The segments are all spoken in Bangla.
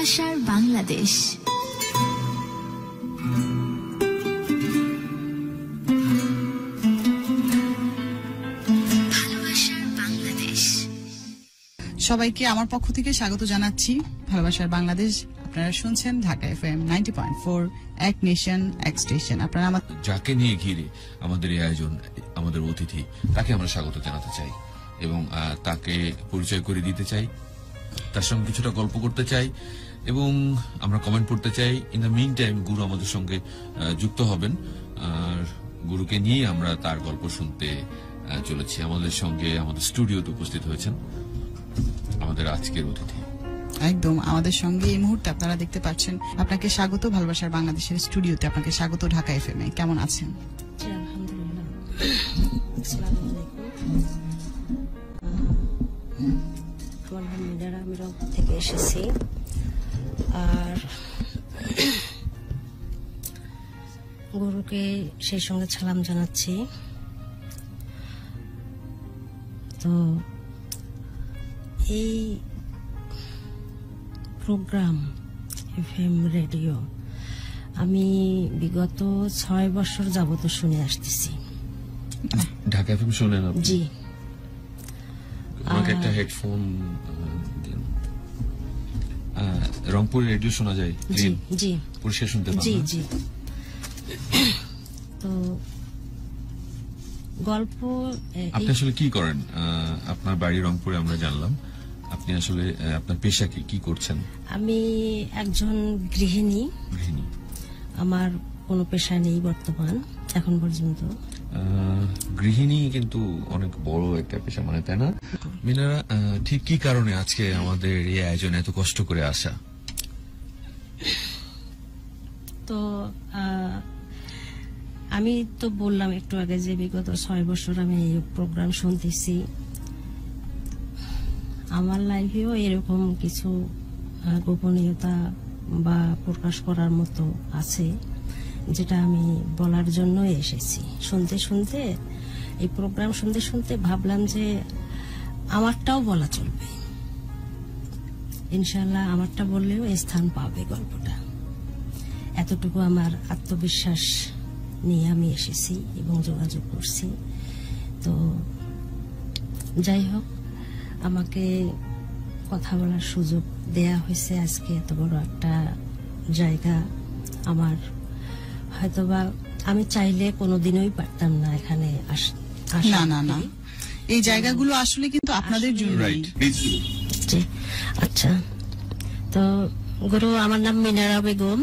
ভালোবাসার বাংলাদেশ। সবাইকে আমার পক্ষ থেকে স্বাগত জানাচ্ছি ভালোবাসার বাংলাদেশ। আপনারা শুনছেন ঢাকা FM 90.4, এক নেশন এক স্টেশন। আপনারা যাকে নিয়ে ঘিরে আমাদের এই আয়োজন, আমাদের অতিথি, তাকে আমরা স্বাগত জানাতে চাই এবং তাকে পরিচয় করে দিতে চাই, তার সঙ্গে কিছুটা গল্প করতে চাই এবং আমরা কমেন্ট পড়তে চাই। ইন দ্য মিন টাইম গুরু আমাদের সঙ্গে যুক্ত হবেন, আর গুরুকে নিয়ে আমরা তার গল্প শুনতে চলেছি। আমাদের সঙ্গে আমাদের স্টুডিওতে উপস্থিত হয়েছেন আমাদের আজকের অতিথি। একদম আমাদের সঙ্গে এই মুহূর্তে আপনারা দেখতে পাচ্ছেন। আপনাকে স্বাগত ভালোবাসার বাংলাদেশের স্টুডিওতে, আপনাকে স্বাগত ঢাকা FM এ। কেমন আছেন? আলহামদুলিল্লাহ। আসসালামু আলাইকুম। আমার নাম মিনারা, আমি রংপুর থেকে এসেছি। আর গুরুকে সেই সঙ্গে সালাম জানাচ্ছি। তো এই প্রোগ্রাম FM রেডিও আমি বিগত 6 বছর যাবত শুনে আসতেছি। ঢাকা FM শুনেন আপনি? জি। আমাকে একটা হেডফোন দিন। রংপুর রেডিও শোনা যায়? জি জি, পরিষ্কার শুনতে পান? জি জি। তো গল্প আপনি আসলে কি করেন? আপনার বাড়ি রংপুরে আমরা জানলাম, আপনি আসলে আপনার পেশা কি করছেন? আমি একজন গৃহিণী। গৃহিণী। আমার কোনো পেশা নেই বর্তমান এখন পর্যন্ত। গৃহিণী কিন্তু অনেক বড় একটা পেশা, মানে তাই না মিনারা? ঠিক কি কারণে আজকে আমাদের এই আয়োজনে এত কষ্ট করে আসা? তো আমি তো বললাম একটু আগে যে বিগত 6 বছর আমি এই প্রোগ্রাম শুনতেছি। আমার লাইফেও এরকম কিছু গোপনীয়তা বা প্রকাশ করার মতো আছে, যেটা আমি বলার জন্য এসেছি। শুনতে শুনতে এই প্রোগ্রাম শুনতে শুনতে ভাবলাম যে আমারটাও বলা চলবে, ইনশাআল্লাহ আমারটা বললেও স্থান পাবে গল্পটা। এতটুকু আমার আত্মবিশ্বাস নিয়ে আমি এসেছি এবং যোগাযোগ করছি। তো যাই হোক, আমাকে কথা বলার সুযোগ দেয়া হয়েছে আজকে। এত বড় একটা জায়গা আমার, হয়তোবা আমি চাইলে কোনোদিনই পারতাম না এখানে না না না, এই জায়গাগুলো আসলে কিন্তু আপনাদের জন্য। আচ্ছা, তো গুরু, আমার নাম মিনারা বেগম।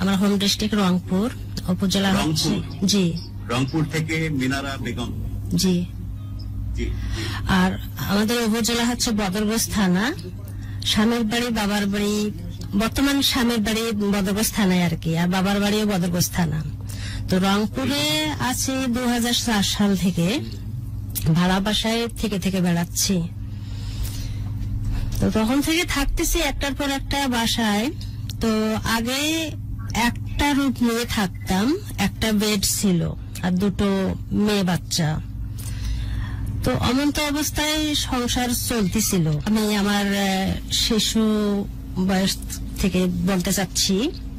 আমার হোম ডিস্ট্রিক্ট রংপুর, উপজেলা হচ্ছে জি রংপুর থেকে মিনারা বেগম। জি। আর আমাদের উপজেলা হচ্ছে বদরগঞ্জ থানা। স্বামীর বাড়ি বাবার বাড়ি, বর্তমান স্বামীর বাড়ি বদরগঞ্জ থানায় আর কি, আর বাবার বাড়িও বদরগঞ্জ থানা। তো রংপুরে আছি 2004 সাল থেকে, ভাড়া বাসায় থেকে বেড়াচ্ছি। তো তখন থেকে থাকতেছি একটার পর একটা বাসায়। তো আগে একটা রুম নিয়ে থাকতাম, একটা বেড ছিল আর 2টো মেয়ে বাচ্চা। তো অমন্ত অবস্থায় সংসার চলতেছিল। আমি আমার শিশু বয়স থেকে বলতে চাচ্ছি,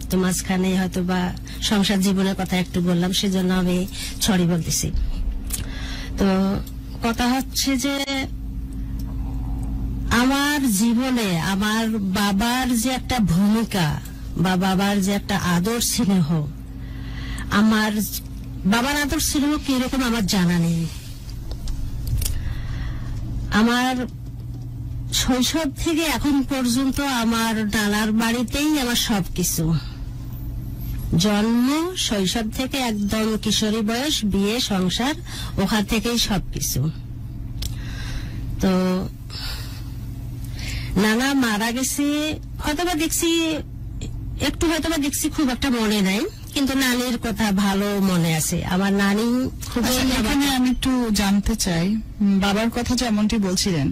তো মাঝখানে হয়তো বা সংসার জীবনের কথা একটু বললাম, সেজন্য আমি সরি বলতেছি। তো কথা হচ্ছে যে আমার জীবনে আমার বাবার যে একটা ভূমিকা বা বাবার যে একটা আদর স্নেহ, আমার বাবার আদর স্নেহ কিরকম আমার জানা নেই। আমার শৈশব থেকে এখন পর্যন্ত আমার নানার বাড়িতেই আমার সবকিছু, জন্ম শৈশব থেকে একদম কিশোরী বয়স, বিয়ে, সংসার, ওখান থেকেই সবকিছু। তো নানা মারা গেছে, হয়তোবা দেখছি খুব একটা মনে নাই, কিন্তু নানির কথা ভালো মনে আছে। আমার নানি খুব। এখানে আমি একটু জানতে চাই, বাবার কথা যেমনটি বলছিলেন,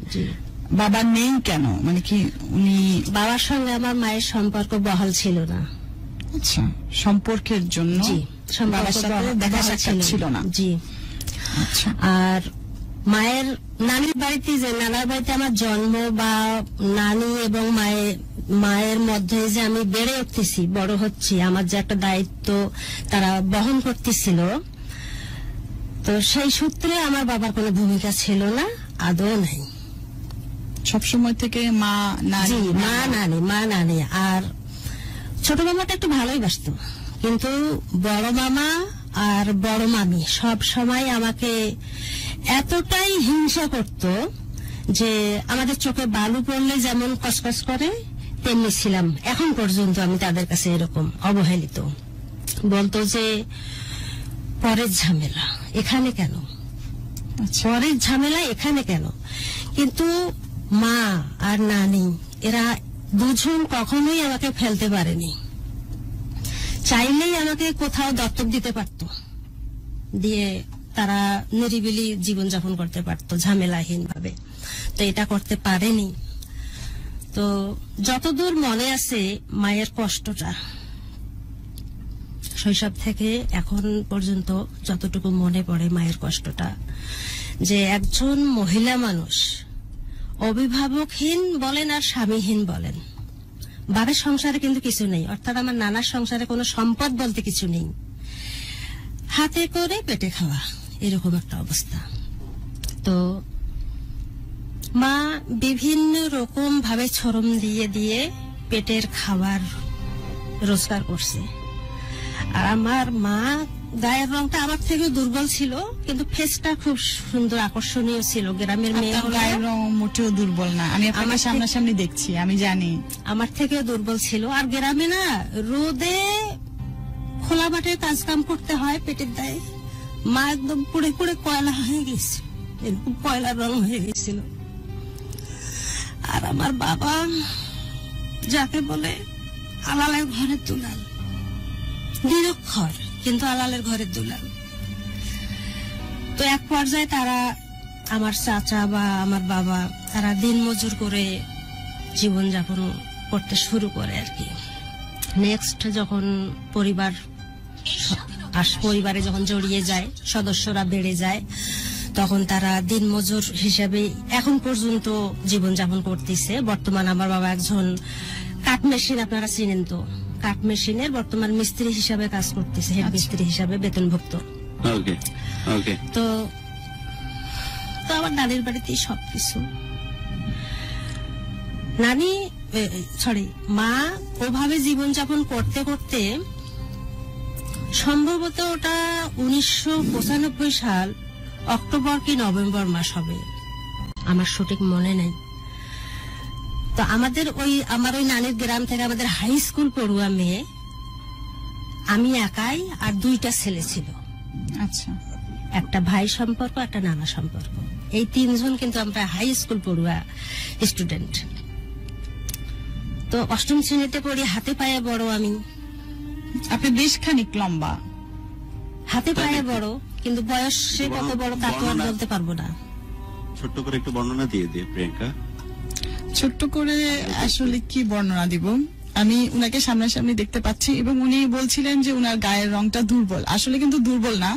বাবা নেই কেন? মানে কি উনি? বাবার সঙ্গে আমার মায়ের সম্পর্ক বহাল ছিল না। আচ্ছা, সম্পর্কের জন্য? জি, বাবার সাথে দেখা সাক্ষাৎ ছিল না। জি। আচ্ছা। আর মায়ের নানির বাড়িতে, যে নানার বাড়িতে আমার জন্ম, বা নানি এবং মায়ের মায়ের মধ্যে যে আমি বেড়ে উঠতেছি, বড় হচ্ছি, আমার যে একটা দায়িত্ব তারা বহন করতেছিল, তো সেই সূত্রে আমার বাবার কোনো ভূমিকা ছিল না, আদৌ নাই। সবসময় থেকে মা জি, নানি মা নানি। আর ছোট মামাটা একটু ভালোই বাসত, কিন্তু বড় মামা আর বড় মামি সব সময় আমাকে এতটাই হিংসা করত যে আমাদের চোখে বালু পড়লে যেমন কসকস করে তেমনি ছিলাম এখন পর্যন্ত। আমি তাদের কাছে এরকম অবহেলিত। বলতো যে পরের ঝামেলা এখানে কেন, পরের ঝামেলা এখানে কেন। কিন্তু মা আর নানি এরা দুজন কখনোই আমাকে ফেলতে পারেনি। চাইলেই আমাকে কোথাও দত্তক দিতে পারত, দিয়ে তারা নিরিবিলি জীবনযাপন করতে পারত ঝামেলাহীন ভাবে। তো এটা করতে পারেনি। তো যতদূর মনে আছে মায়ের কষ্টটা, শৈশব থেকে এখন পর্যন্ত যতটুকু মনে পড়ে মায়ের কষ্টটা, যে একজন মহিলা মানুষ অভিভাবকহীন বলেন আর স্বামীহীন বলেন, বাবার সংসারে কিন্তু কিছু নেই, অর্থাৎ আমার নানার সংসারে কোনো সম্পদ বলতে কিছু নেই, হাতে করে পেটে খাওয়া, এরকম একটা অবস্থা। তো মা বিভিন্ন রকম ভাবে ছরম দিয়ে দিয়ে পেটের খাবার রোজগার করছে। আর আমার মা গায়ের রংটা আমার থেকে দুর্বল ছিল, কিন্তু ফেসটা খুব সুন্দর আকর্ষণীয় ছিল। গ্রামের মেয়ে হলো, গায়ের রং মোটেও দুর্বল না, আমি আপনাকে সামনাসামনি দেখছি, আমি জানি। আমার থেকেও দুর্বল ছিল। আর গ্রামে না রোদে খোলা মাঠে কাজ কাম করতে হয় পেটের দায়ে। মা একদম পুড়ে পুড়ে কয়লা হয়ে গেছে, এরকম কয়লার রং হয়ে গেছিল। আর আমার বাবা যাকে বলে আলালের ঘরের দুলাল, নিরক্ষর কিন্তু আলালের ঘরের দুলাল। তো এক পর্যায়ে তারা, আমার চাচা বা আমার বাবা, তারা দিন মজুর করে জীবনযাপন করতে শুরু করে আর কি। নেক্সট যখন পরিবারে যখন জড়িয়ে যায়, সদস্যরা বেড়ে যায়, তখন তারা দিন মজুর হিসাবে এখন পর্যন্ত জীবনযাপন করতেছে। বর্তমান আমার বাবা একজন কাঠ মেশিন, আপনারা চিনেন তো, কাঠ মেশিনের বর্তমান মিস্ত্রি হিসাবে কাজ করতেছে, হেড মিস্ত্রি হিসাবে বেতনভুক্ত। তো আমার নানির বাড়িতেই সবকিছু। মা ওভাবে জীবনযাপন করতে করতে সম্ভবত ওটা 1995 সাল অক্টোবর কি নভেম্বর মাস হবে, আমার সঠিক মনে নেই। তো আমার ওই নানির গ্রাম থেকে আমাদের হাই স্কুল পড়ুয়া মেয়ে, আমি একাই, আর 2টা ছেলে ছিল। আচ্ছা, একটা ভাই সম্পর্ক, একটা নানা সম্পর্ক, এই 3জন কিন্তু আমরা হাই স্কুল পড়ুয়া স্টুডেন্ট। তো 8ম শ্রেণীতে পড়ি, হাতে পায়ে বড় আমি। আপনি বেশ খানিক লম্বা, হাতে পায়ে বড়, কিন্তু বয়সে কত বড় তা তো আর বলতে পারবো না। ছোট্ট করে একটু বর্ণনা দিয়ে প্রিয়াঙ্কা। ছোট্ট করে আসলে কি বর্ণনা দিব, আমি উনাকে সামনাসামনি দেখতে পাচ্ছি এবং উনি বলছিলেন যে উনার গায়ের রংটা দুর্বল। আসলে কিন্তু দুর্বল না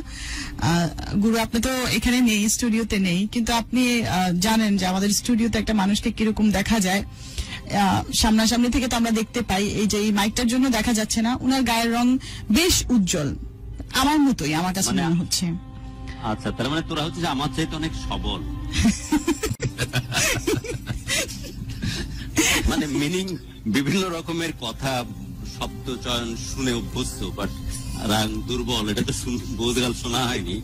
গুরু, আপনি তো এখানে নেই, স্টুডিওতে নেই, কিন্তু আপনি জানেন যে আমাদের স্টুডিওতে একটা মানুষকে কিরকম দেখা যায়। সামনাসামনি থেকে তো আমরা দেখতে পাই, এই যে এই মাইকটার জন্য দেখা যাচ্ছে না। উনার গায়ের রং বেশ উজ্জ্বল, আমার মতোই আমার কাছে মনে হচ্ছে। আচ্ছা, তার মানে তোরা হচ্ছে আমার চাইতে অনেক সবল, মানে মিনিং বিভিন্ন রকমের কথা শব্দ চয়ন শুনে অভ্যস্ত, বাট রাং দুর্বল এটা তো বোধগাল শোনা হয়নি।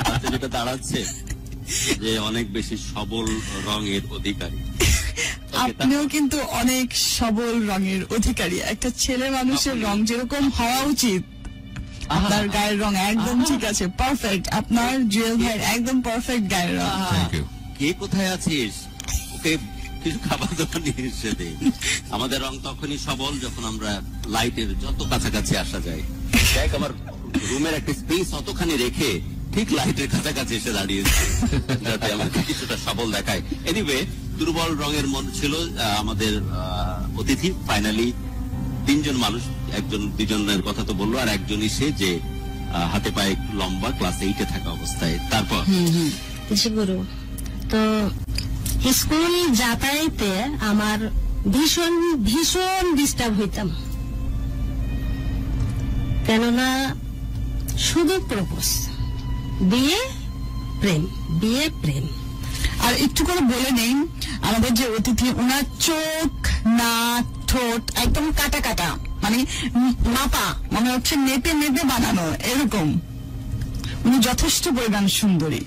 তাতে যেটা দাঁড়াচ্ছে যে অনেক বেশি সবল রঙের অধিকারী। আপনিও কিন্তু অনেক সবল রঙের অধিকারী। একটা ছেলে মানুষের রং যেরকম হওয়া উচিত, আপনার গায়ের রং একদম ঠিক আছে, পারফেক্ট। আপনার জুয়েল ভাইয়ের একদম পারফেক্ট গায়ের রং। কে কোথায় আছিস, ওকে কিছু খাবার দাবার নিয়ে এসে দে। আমাদের রং তখনই সবল যখন আমরা লাইটের যত কাছাকাছি আসা যায়। দেখ আমার রুমের একটা স্পেস অতখানি রেখে ঠিক লাইটের কাছাকাছি এসে দাঁড়িয়েছে, যাতে আমাকে কিছুটা সবল দেখায়। এনিওয়ে, দুর্বল রঙের মন ছিল আমাদের অতিথি। ফাইনালি 3জন মানুষ, একজন 2জনের কথা তো বললো, আর একজনই সে যে হাতে পায়ে একটু লম্বা, ক্লাস 8-এ থাকা অবস্থায়। তারপর জি গুরু, তো স্কুল যাতায়াতে আমার ভীষণ ভীষণ ডিস্টার্ব হইতাম, কেননা শুধু প্রপোজ, বিয়ে প্রেম, বিয়ে প্রেম। আর একটু করে বলে নেই, আমাদের যে অতিথি ওনার চোখ, নাক, ঠোঁট একদম কাটা কাটা, মানে মাপা, মনে হচ্ছে মেপে মেপে বানানো এরকম। উনি যথেষ্ট পরিমাণ সুন্দরী।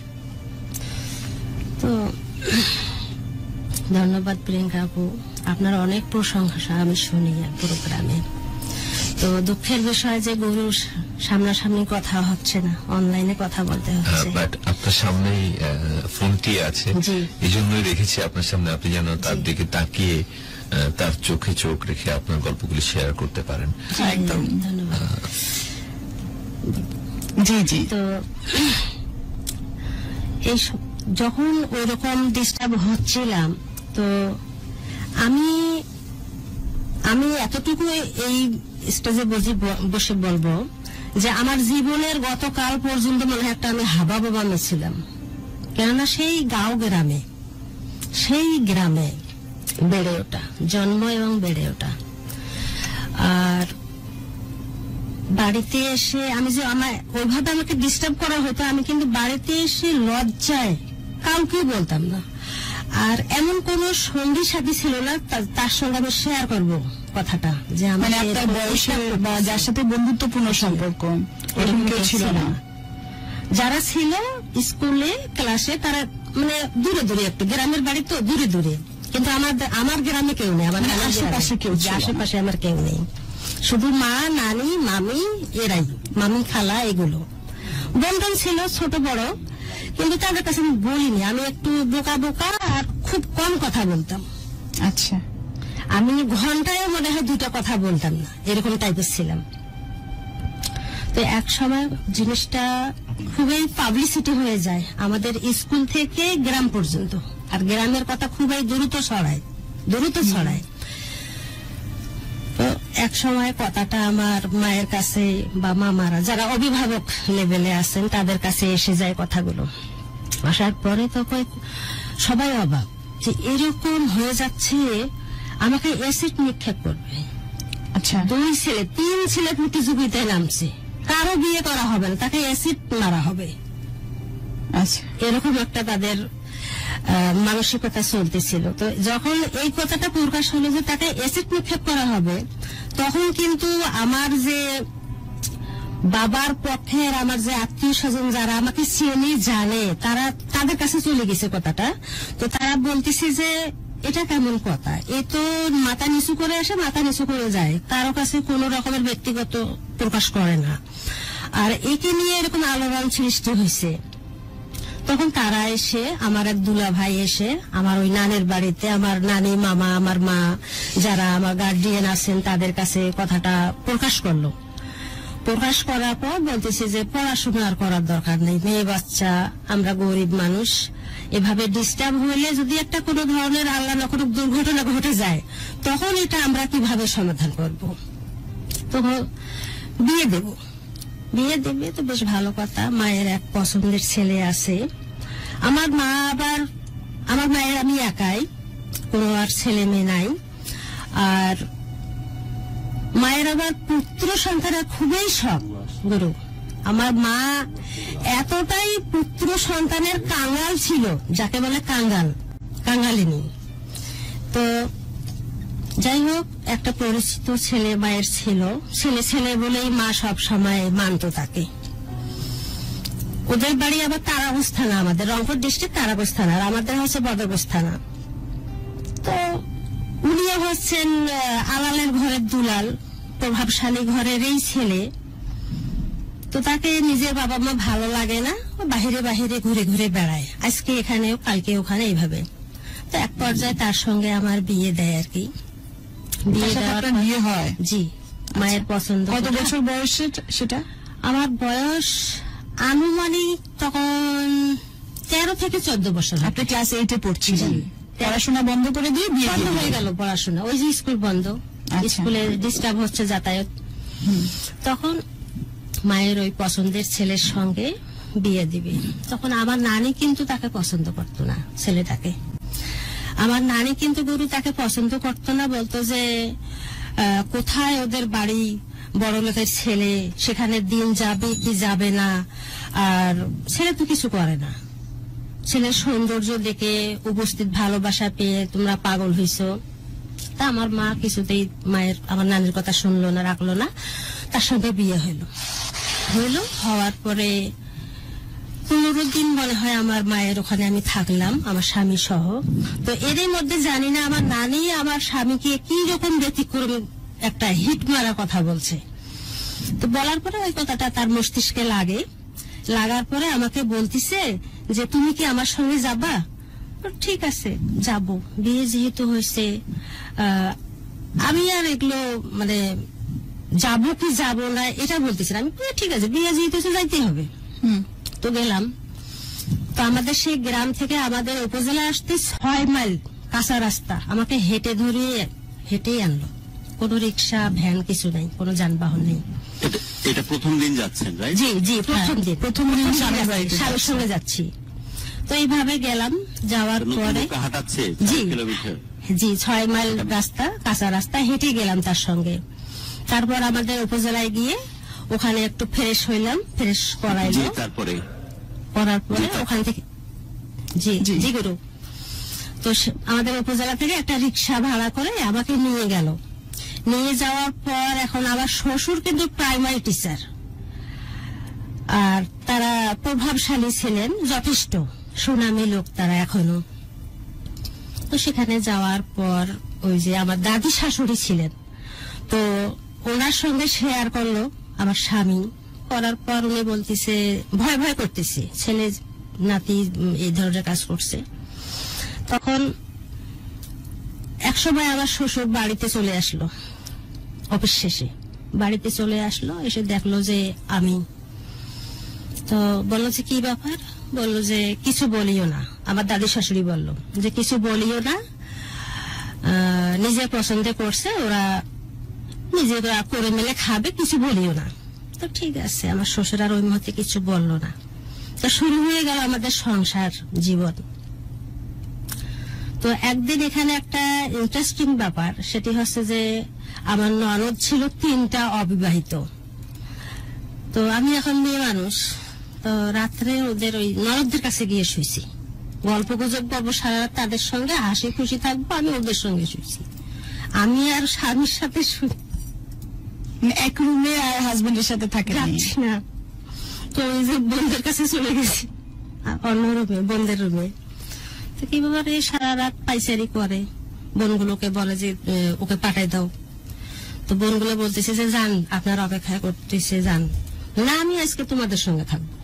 তো ধন্যবাদ প্রিয়াঙ্কা আপু, আপনার অনেক প্রশংসা আমি শুনি প্রোগ্রামে। তো দুঃখের বিষয় যে গুরুর সামনাসামনি কথা হচ্ছে না, অনলাইনে কথা বলতে হচ্ছে। বাট আপনার সামনেই ফোনটি আছে, জি। এই জন্যই রেখেছি আপনার সামনে, আপনি যেন তার দিকে তাকিয়ে তার চোখে চোখ রেখে আপনার গল্পগুলি শেয়ার করতে পারেন। একদম। ধন্যবাদ। জি জি। তো এই যখন ওইরকম ডিস্টার্ব হচ্ছিলাম, তো আমি এতটুকু এই স্টেজে বসে বলবো যে আমার জীবনের গতকাল পর্যন্ত মনে হয় একটা আমি হাবা বাবা ছিলাম, কেননা সেই গাঁও গ্রামে, সেই গ্রামে বেড়ে ওঠা, জন্ম এবং বেড়ে ওঠা। আর বাড়িতে এসে আমি যে ওইভাবে আমাকে ডিস্টার্ব করা হতো, আমি কিন্তু বাড়িতে এসে লজ্জায় কাউকে বলতাম না। আর এমন কোন সঙ্গী সাথী ছিল না তার সঙ্গে আমি শেয়ার করবো কথাটা, যে আমার মানে আপনার বয়সের বা যার সাথে বন্ধুত্বপূর্ণ সম্পর্ক এরকম কেউ ছিল না। যারা ছিল স্কুলে ক্লাসে তারা মানে দূরে দূরে, একটু গ্রামের বাড়ি তো দূরে দূরে, কিন্তু আমার গ্রামে কেউ নেই, আমার আশেপাশে কেউ ছিল না। আশেপাশে আমার কেউ নেই, শুধু মা, নানি, মামি, এরাই, মামি, খালা, এগুলো। বন্ধন ছিল ছোট বড়, কিন্তু তাদের কাছে আমি বলিনি। আমি একটু বোকা বোকা আর খুব কম কথা বলতাম। আচ্ছা। আমি ঘন্টায় মনে হয় 2টা কথা বলতাম না, এরকম টাইপের ছিলাম। তো এক সময় জিনিসটা খুবই পাবলিসিটি হয়ে যায় আমাদের স্কুল থেকে গ্রাম পর্যন্ত, আর গ্রামের কথা খুবই দ্রুত ছড়ায়। তো এক সময় কথাটা আমার মায়ের কাছে বা মামারা যারা অভিভাবক লেভেলে আছেন তাদের কাছে এসে যায় কথাগুলো। আসার পরে তো সবাই অবাক যে এরকম হয়ে যাচ্ছে, আমাকে অ্যাসিড নিক্ষেপ করবে। আচ্ছা। 2 ছেলে 3 ছেলে প্রতিযোগিতায় নামছে, কারো বিয়ে করা হবে না, তাকে অ্যাসিড মারা হবে। আচ্ছা। এরকম একটা তাদের মানসিকতা চলতেছিল। তো যখন এই কথাটা প্রকাশ হলো যে তাকে অ্যাসিড নিক্ষেপ করা হবে, তখন কিন্তু আমার যে বাবার পক্ষের আমার যে আত্মীয় স্বজন যারা আমাকে চেনে জানে, তাদের কাছে চলে গেছে কথাটা। তো তারা বলতেছে যে এটা কেমন কথা, এ তো মাথা নিচু করে আসে, মাথা নিচু করে যায়, কারো কাছে কোন রকমের ব্যক্তিগত প্রকাশ করে না, আর একে নিয়ে এরকম আলোড়ন সৃষ্টি হয়েছে। তখন তারা এসে, আমার এক দুলা ভাই এসে আমার ওই নানের বাড়িতে, আমার নানি, মামা, আমার মা, যারা আমার গার্ডিয়ান আছেন তাদের কাছে কথাটা প্রকাশ করলো। প্রকাশ করার পর বলতেছে যে পড়াশোনা আর করার দরকার নেই, মেয়ে বাচ্চা, আমরা গরিব মানুষ, এভাবে ডিস্টার্ব হলে যদি একটা কোনো ধরনের আল্লাহ না করুক দুর্ঘটনা ঘটে যায়, তখন এটা আমরা কিভাবে সমাধান করব। তো বিয়ে দেবে তো বেশ ভালো কথা, মায়ের এক পছন্দের ছেলে আছে। আমার মায়ের আমি একাই, কোনো আর ছেলে মেয়ে নাই। আর মায়ের আবার পুত্র সন্তানের খুবই শখ গুরু। আমার মা এতটাই পুত্র সন্তানের কাঙ্গাল ছিল, যাকে বলে কাঙ্গালিনী। তো যাই হোক, একটা পরিচিত ছেলে মায়ের ছিল, ছেলে বলেই মা সব সময় মানত তাকে। ওদের বাড়ি আবার তারাগঞ্জ থানা, আমাদের রংপুর ডিস্ট্রিক্ট তারাগঞ্জ থানা, আর আমাদের হচ্ছে বদরগঞ্জ থানা। তো উনিও হচ্ছেন আলালের ঘরের দুলাল, প্রভাবশালী ঘরের এই ছেলে। তো তাকে নিজের বাবা মা ভালো লাগে না, বাহিরে বাহিরে ঘুরে ঘুরে বেড়ায়, আজকে এখানে কালকে ওখানে, এইভাবে। তো এক পর্যায়ে তার সঙ্গে আমার বিয়ে দেয় আর কি। বিয়ে হয়? জি, মায়ের পছন্দ। কত বছর বয়সে সেটা? আমার বয়স আনুমানিক তখন 13 থেকে 14 বছর। আপনি ক্লাস 8-এ পড়ছিলেন, পড়াশোনা বন্ধ করে দিয়ে বিয়ে বন্ধ হয়ে গেল পড়াশোনা, ওই যে স্কুল বন্ধ, স্কুলে ডিস্টার্ব হচ্ছে যাতায়াত। তখন মায়ের ওই পছন্দের ছেলের সঙ্গে বিয়ে দিবে। তখন আমার নানি কিন্তু তাকে পছন্দ করতো না, ছেলেটাকে। আমার নানি কিন্তু গুরু তাকে পছন্দ করতো না, বলতো যে কোথায় ওদের বাড়ি, বড় লোকের ছেলে, সেখানে দিন যাবে কি যাবে না, আর ছেলে তো কিছু করে না, ছেলের সৌন্দর্য দেখে উপস্থিত ভালোবাসা পেয়ে তোমরা পাগল হইছো। তা আমার মা কিছুতেই আমার নানির কথা শুনলো না, রাখলো না, তার সঙ্গে বিয়ে হইলো। হওয়ার পরে 15 দিন মনে হয় আমার মায়ের ওখানে আমি থাকলাম, আমার স্বামী সহ। তো এরই মধ্যে জানি না আমার নানি আমার স্বামীকে কি রকম ব্যতিক্রম একটা হিট মারা কথা বলছে। তো বলার পরে ওই কথাটা তার মস্তিষ্কে লাগার পরে আমাকে বলতিছে যে তুমি কি আমার সঙ্গে যাবা? ঠিক আছে যাব, বিয়ে যেহেতু হয়েছে আমি আর এগুলো মানে যাবো কি যাবো না এটা বলতেছিলাম। আমি ঠিক আছে, বিয়ে যেহেতু যাইতে হবে। তো গেলাম। তো আমাদের সেই গ্রাম থেকে আমাদের উপজেলা আসতে 6 মাইল কাঁচা রাস্তা, আমাকে হেঁটেই আনলো। কোনো রিক্সা ভ্যান কিছু নাই, কোনো যানবাহন নেই। এটা প্রথম দিন যাচ্ছেন, রাইট? জি প্রথম দিন স্বামীর সঙ্গে যাচ্ছি। তো এইভাবে গেলাম, যাওয়ার পরে হাঁটাচ্ছে কিলোমিটার, জি 6 মাইল রাস্তা, কাঁচা রাস্তা, হেঁটে গেলাম তার সঙ্গে। তারপর আমাদের উপজেলায় গিয়ে ওখানে একটু ফ্রেশ হইলাম, ফ্রেশ করাইলো। করার পরে ওখান থেকে জি গুরু, তো আমাদের উপজেলা থেকে একটা রিক্সা ভাড়া করে আমাকে নিয়ে গেল। নিয়ে যাওয়ার পর এখন আমার শ্বশুর কিন্তু প্রাইমারি টিচার, আর তারা প্রভাবশালী ছিলেন, যথেষ্ট সুনামী লোক তারা এখনো। তো সেখানে যাওয়ার পর ওই যে আমার দাদি শাশুড়ি ছিলেন, তো ওনার সঙ্গে শেয়ার করলো আমার স্বামী। করার পর উনি বলতেছে, ভয় করতেছে, ছেলে নাতি এই ধরনের কাজ করছে। তখন একসময় আমার শ্বশুর বাড়িতে চলে আসলো, অফিস শেষে বাড়িতে চলে আসলো, এসে দেখলো যে আমি। তো বললো যে কি ব্যাপার? বললো যে কিছু বলিও না। আমার দাদি শাশুড়ি বললো যে কিছু বলিও না, নিজে পছন্দ করছে, ওরা নিজেরা করে মেলে খাবে, কিছু বলিও না। তো ঠিক আছে, আমার শ্বশুর আর ওই মুহূর্তে কিছু বললো না। তো শুরু হয়ে গেল আমাদের সংসার জীবন। তো একদিন এখানে একটা ইন্টারেস্টিং ব্যাপার, সেটি হচ্ছে যে আমার ননদ ছিল 3টা অবিবাহিত। তো আমি এখন মেয়ে মানুষ, তো রাত্রে ওদের ওই ননদদের কাছে গিয়ে শুয়েছি, গল্প গুজব করবো সারা রাত, তাদের সঙ্গে হাসি খুশি থাকবো, আমি ওদের সঙ্গে শুয়েছি। আমি আর স্বামীর সাথে এক রুমে আর হাজবেন্ডের সাথে থাকে না। তো ওই যে বোনদের কাছে চলে গেছি, অন্য রুমে, বোনদের রুমে। তো কি ব্যাপারে সারা রাত পাইচারি করে, বোনগুলোকে বলে যে ওকে পাঠাই দাও। তো বোনগুলো বলতেছে যে যান, আপনার অপেক্ষা করতেছে, যান না, আমি আজকে তোমাদের সঙ্গে থাকবো।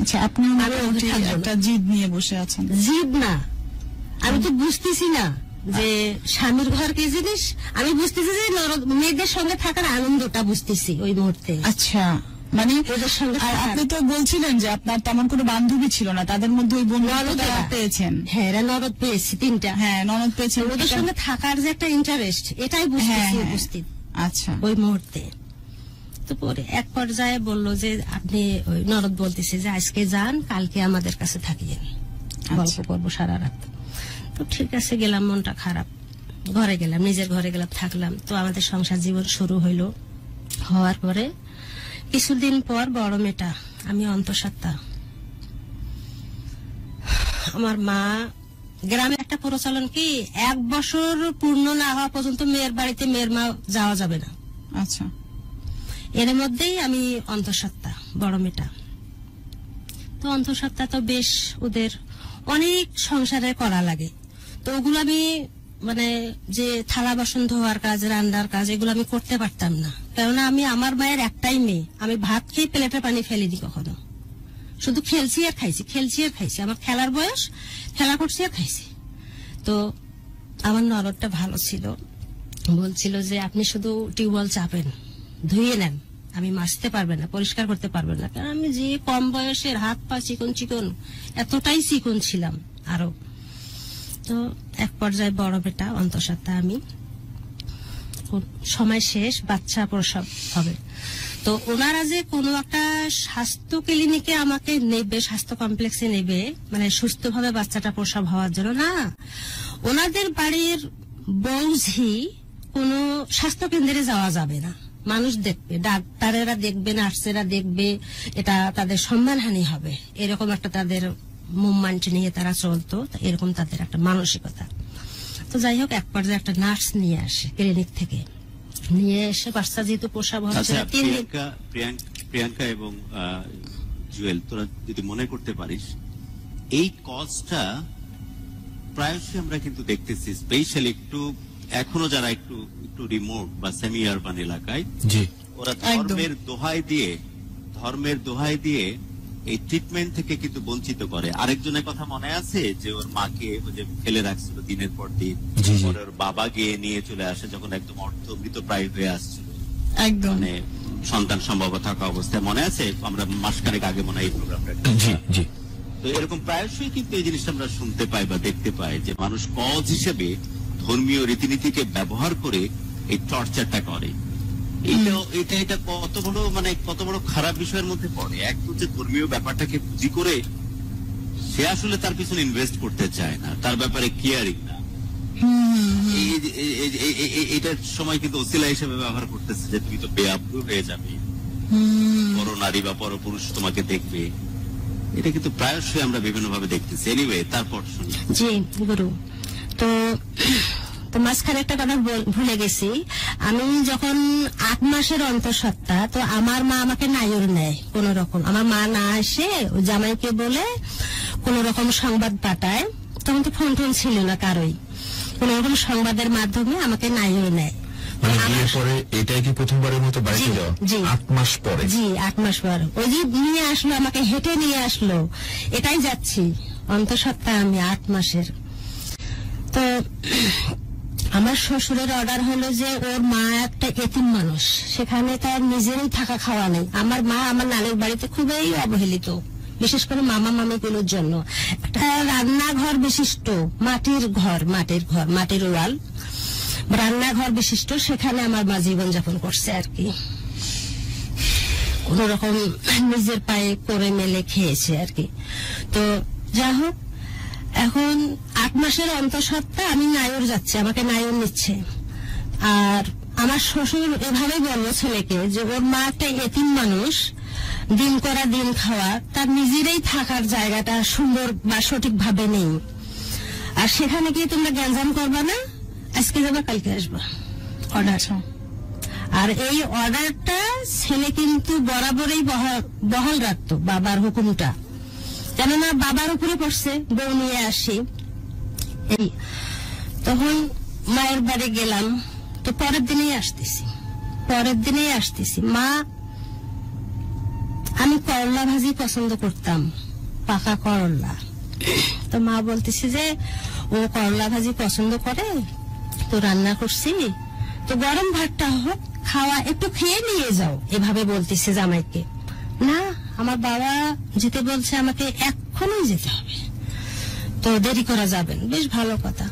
আচ্ছা, আপনি একটা জিদ নিয়ে বসে আছেন? জিদ না, আমি তো বুঝতেছি না যে স্বামীর ঘর কি জিনিস। আমি বুঝতেছি যে মেয়েদের সঙ্গে থাকার আনন্দটা বুঝতেছি ওই মুহূর্তে। আচ্ছা, মানে ওদের সঙ্গে আপনি তো বলছিলেন যে আপনার তেমন কোনো বান্ধবী ছিল না, তাদের মধ্যে ওই বন্ধুরা পেয়েছেন? হ্যাঁ, ননদ পেয়েছি 3টা। হ্যাঁ, ননদ পেয়েছেন। ওদের সঙ্গে থাকার যে একটা ইন্টারেস্ট, এটাই বুঝতেছি উপস্থিত আচ্ছা ওই মুহূর্তে। তো পরে এক পর্যায়ে বললো যে আপনি, ওই ননদ বলতেছে যে আজকে যান, কালকে আমাদের কাছে থাকিয়েন, গল্প করবো সারা রাত। তো ঠিক আছে, গেলাম, মনটা খারাপ, ঘরে গেলাম, নিজের ঘরে গেলাম, থাকলাম। তো আমাদের সংসার জীবন শুরু হইলো। হওয়ার পরে কিছুদিন পর বড় মেয়েটা, আমি অন্তঃসত্ত্বা। আমার মা, গ্রামে একটা প্রচলন কি, 1 বছর পূর্ণ না হওয়া পর্যন্ত মেয়ের বাড়িতে মেয়ের মা যাওয়া যাবে না। আচ্ছা, এর মধ্যেই আমি অন্তঃসত্ত্বা, বড় মেয়েটা। তো অন্তঃসত্ত্বা তো বেশ, ওদের অনেক সংসারে করা লাগে। তো ওগুলো আমি মানে যে থালা বাসন ধোয়ার কাজ, রান্নার কাজ, এগুলো আমি করতে পারতাম না, কেননা আমি আমার মায়ের একটাই মেয়ে। আমি ভাত খেয়ে প্লেটে পানি ফেলিনি কখনো, শুধু খেলছি আর খাইছি। আমার খেলার বয়স, খেলা করছি আর খাইছি। তো আমার ননদটা ভালো ছিল, বলছিল যে আপনি শুধু টিউবওয়েল চাপেন, ধুয়ে নেন, আমি মাজতে পারবেন না, পরিষ্কার করতে পারবেন না। কারণ আমি যে কম বয়সের, হাত পা চিকন, এতটাই চিকন ছিলাম আরো। তো এক পর্যায়ে বড় বেটা অন্তঃসত্ত্বা, আমি সময় শেষ, বাচ্চা প্রসব হবে। তো ওনারা যে কোনো একটা স্বাস্থ্য ক্লিনিকে আমাকে নেবে, স্বাস্থ্য কমপ্লেক্সে নেবে, মানে সুস্থভাবে বাচ্চাটা প্রসব হওয়ার জন্য না, ওনাদের বাড়ির বৌঝি কোনো স্বাস্থ্য কেন্দ্রে যাওয়া যাবে না, মানুষ দেখবে, ডাক্তারেরা দেখবে, নার্সেরা দেখবে, এটা তাদের সম্মানহানি হবে, এরকম একটা তাদের মুভমেন্ট নিয়ে তারা চলতো, এরকম তাদের একটা মানসিকতা। তো যাই হোক, এক পর্যায়ে একটা নার্স নিয়ে আসে ক্লিনিক থেকে, নিয়ে এসে বাচ্চা যেহেতু প্রসব হচ্ছে আচ্ছা, 3 দিন। প্রিয়াঙ্কা এবং জুয়েল, তোরা যদি মনে করতে পারিস, এই কজটা প্রায়শই আমরা কিন্তু দেখতেছি, স্পেশালি একটু এখনো যারা একটু রিমোট বা সেমি আরবান এলাকায়, জি, ওরা ধর্মের দোহাই দিয়ে এই ট্রিটমেন্ট থেকে কিন্তু বঞ্চিত করে। আরেকজনের কথা মনে আছে যে ওর মাকে যে ফেলে রাখছিল দিনের পর দিন, পরে ওর বাবা গিয়ে নিয়ে চলে আসে যখন একদম মৃতপ্রায় হয়ে আসছিল, একদম মানে সন্তান সম্ভব থাকা অবস্থায়। মনে আছে আমরা মাসখানেক আগে মনে হয় এই প্রোগ্রামটা, জি জি। তো এরকম প্রায়শই কিন্তু এই জিনিসটা আমরা শুনতে পাই বা দেখতে পাই যে মানুষ কজ হিসেবে ধর্মীয় রীতিনীতিকে ব্যবহার করে এই টর্চারটা করে। এটা কত বড় খারাপ বিষয়ের মধ্যে পড়ে। এক হচ্ছে ধর্মীয় ব্যাপারটাকে পুঁজি করে সে আসলে তার পিছনে ইনভেস্ট করতে চায় না, তার ব্যাপারে কেয়ারিং না। এটার সময় কিন্তু ওসিলা হিসেবে ব্যবহার করতেছে যে তুমি তো বেআব্রু হয়ে যাবে, পর নারী বা পর পুরুষ তোমাকে দেখবে। এটা কিন্তু প্রায়শই আমরা বিভিন্ন ভাবে দেখতেছি। এনিওয়ে, তারপর শুনি। জি গুরু, তো মাঝখানে একটা কথা ভুলে গেছি। আমি যখন 8 মাসের অন্তঃসত্ত্বা, তো আমার মা আমাকে নায়র নেয় কোন রকম। আমার মা না এসে জামাইকে বলে কোন রকম সংবাদ পাঠায়, তখন তো ফোন টোন ছিল না কারোই, কোন রকম সংবাদের মাধ্যমে আমাকে নায়র নেয়। মানে বিয়ের পরে এটাই কি প্রথমবারের মতো বাড়িতে যাওয়া? জি, 8 মাস পরে? জি, 8 মাস পর ওই যে নিয়ে আসলো, আমাকে হেঁটে নিয়ে আসলো, এটাই যাচ্ছি অন্তঃসত্ত্বা আমি 8 মাসের। তো আমার শ্বশুরের অর্ডার হলো যে ওর মা একটা এতিম মানুষ, সেখানে তার নিজেরই থাকা খাওয়া নেই। আমার মা আমার নানির বাড়িতে খুবই অবহেলিত, বিশেষ করে মামা মামিগুলোর জন্য। একটা রান্নাঘর বিশিষ্ট মাটির ওয়াল রান্নাঘর বিশিষ্ট, সেখানে আমার মা জীবনযাপন করছে আর কি, কোন রকম নিজের পায়ে করে মেলে খেয়েছে আর কি। তো যা হোক, এখন 8 মাসের অন্তঃসত্ত্বা আমি নায়র যাচ্ছে, আমাকে নায়র নিচ্ছে। আর আমার শ্বশুর এভাবেই বলল ছেলেকে যে ওর মা একটা এতিম মানুষ, দিন করা দিন খাওয়া, তার নিজেরই থাকার জায়গাটা সুন্দর বা সঠিক ভাবে নেই, আর সেখানে গিয়ে তোমরা গ্যাঞ্জাম করবা না, আজকে যাবা কালকে আসবা। অর্ডার। আর এই অর্ডারটা ছেলে কিন্তু বরাবরই বহাল রাখতো, বাবার হুকুমটা, কেননা বাবার উপরে পড়ছে, বউ নিয়ে আসি। এই তখন মায়ের বাড়ি গেলাম, তো পরের দিনেই আসতেছি। মা, আমি করলা ভাজি পছন্দ করতাম, পাকা করলা। তো মা বলতেছে যে ও করলা ভাজি পছন্দ করে, তো রান্না করছি, তো গরম ভাতটা হোক, খাওয়া একটু খেয়ে নিয়ে যাও, এভাবে বলতেছে জামাইকে। না, আমার বাবা যেতে বলছে, আমাকে এখনই যেতে হবে, তো দেরি করা যাবে না। বেশ ভালো কথা।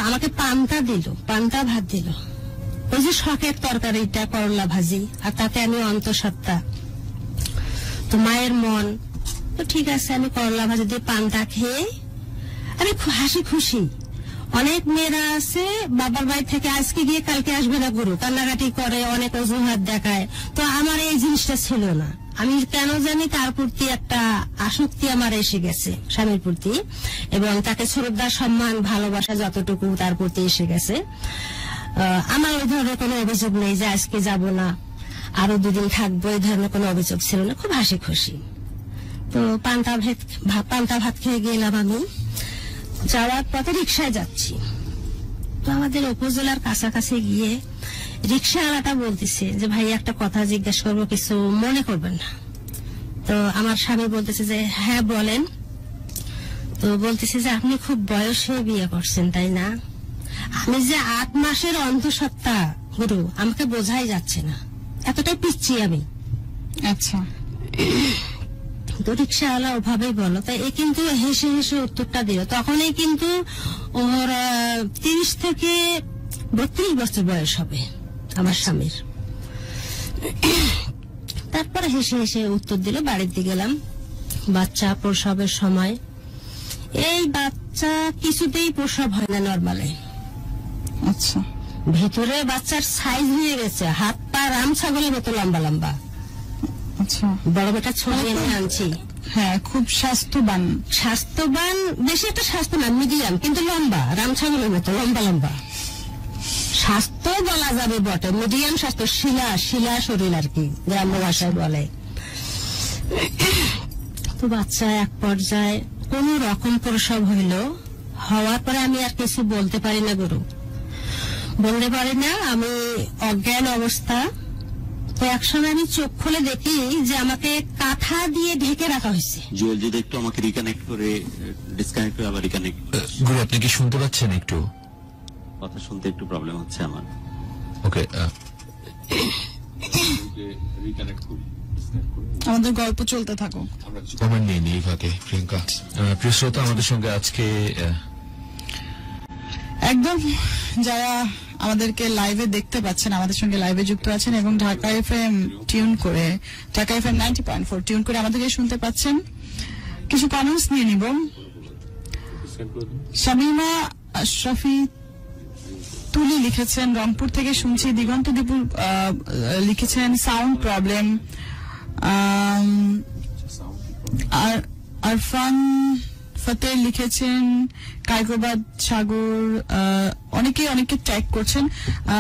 আমাকে পান্তা ভাত দিল, ওই যে শখের তরকারিটা করলা ভাজি, আর তাতে আমি অন্তঃসত্ত্বা। তো মায়ের মন, তো ঠিক আছে, আমি করলা ভাজি দিয়ে পান্তা খেয়ে আমি হাসি খুশি। অনেক মেয়েরা আছে বাবার বাড়ি থেকে আজকে গিয়ে কালকে আসবে না গুরু, কান্নাকাটি করে, অনেক অজুহাত দেখায়। তো আমার এই জিনিসটা ছিল না, আমি কেন জানি তার প্রতি একটা আসক্তি আমার এসে গেছে, স্বামীর প্রতি, এবং তাকে শ্রদ্ধা সম্মান ভালোবাসা যতটুকু তার প্রতি এসে গেছে। আমার ওই ধরনের কোনো অভিযোগ নেই যে আজকে যাব না, আরো 2 দিন থাকবো, এই ধরনের কোনো অভিযোগ ছিল না, খুব হাসি খুশি। তো পান্তা ভাত খেয়ে গেলাম। আমি যাওয়ার পথে রিক্সায় যাচ্ছি, তো আমাদের উপজেলার কাছাকাছি গিয়ে রিক্সাওয়ালাটা বলতেছে যে ভাই একটা কথা জিজ্ঞেস করবো, কিছু মনে করবেন না। তো আমার স্বামী বলতেছে যে হ্যাঁ বলেন। তো বলতেছে যে আপনি খুব বয়সে বিয়ে করছেন তাই না? আমি যে 8 মাসের অন্তঃসত্ত্বা গুরু, আমাকে বোঝাই যাচ্ছে না, এতটাই পিচ্ছি আমি। আচ্ছা। তো রিক্সাওয়ালা ওভাবেই বলো, তাই এ কিন্তু হেসে হেসে উত্তরটা দিল। তখনই কিন্তু ওর 30 থেকে 32 বছর বয়স হবে আমার স্বামীর। তারপরে হেসে হেসে উত্তর দিল। বাড়িতে গেলাম, বাচ্চা প্রসবের সময়। এই বাচ্চা বাচ্চা কিছুতেই প্রসব হয় না নরমালে। আচ্ছা, ভিতরে বাচ্চার সাইজ হয়ে গেছে, হাত পা রাম ছাগলের মতো লম্বা লম্বা। আচ্ছা, বড় বেটা ছবি আমি আনছি। হ্যাঁ, খুব স্বাস্থ্যবান। স্বাস্থ্যবান, বেশি একটা স্বাস্থ্য না, মিডিয়াম, কিন্তু লম্বা, রাম ছাগলের মতো লম্বা লম্বা। স্বাস্থ্য বলা যাবে বটে, মিডিয়াম স্বাস্থ্য, শিলা শিলা শরীর আর কি গ্রাম্য ভাষায় বলে। তো বাচ্চা এক পর্যায়ে কোন রকম প্রসব হওয়ার পরে আমি আর কিছু বলতে পারি না গুরু, বলতে পারি না, আমি অজ্ঞান অবস্থা। তো একসময় আমি চোখ খুলে দেখি যে আমাকে কাঁথা দিয়ে ঢেকে রাখা হয়েছে। জুয়েল যদি একটু আমাকে রিকানেক্ট করে, ডিসকানেক্ট করে আবার রিকানেক্ট। গুরু আপনি কি শুনতে পাচ্ছেন? একটু কথা শুনতে একটু প্রবলেম হচ্ছে আমার। ওকে, আমাদের গল্প চলতে থাকুক। কমেন্ট নিয়ে নিই ফাঁকে। প্রিয়াঙ্কা, প্রিয় শ্রোতা, আমাদের সঙ্গে আজকে একদম যারা আমাদেরকে লাইভে দেখতে পাচ্ছেন, আমাদের সঙ্গে লাইভে যুক্ত আছেন এবং ঢাকা এফএম টিউন করে, ঢাকা এফএম 90.4 টিউন করে আমাদেরকে শুনতে পাচ্ছেন। কিছু কমেন্টস নিয়ে নিব। শামিমা আশরাফি তুলি লিখেছেন রংপুর থেকে শুনছি। দিগন্ত দীপুর লিখেছেন সাউন্ড প্রবলেম। আর আরফান ফতে লিখেছেন কায়কোবাদ সাগর। অনেকে ট্যাগ করছেন।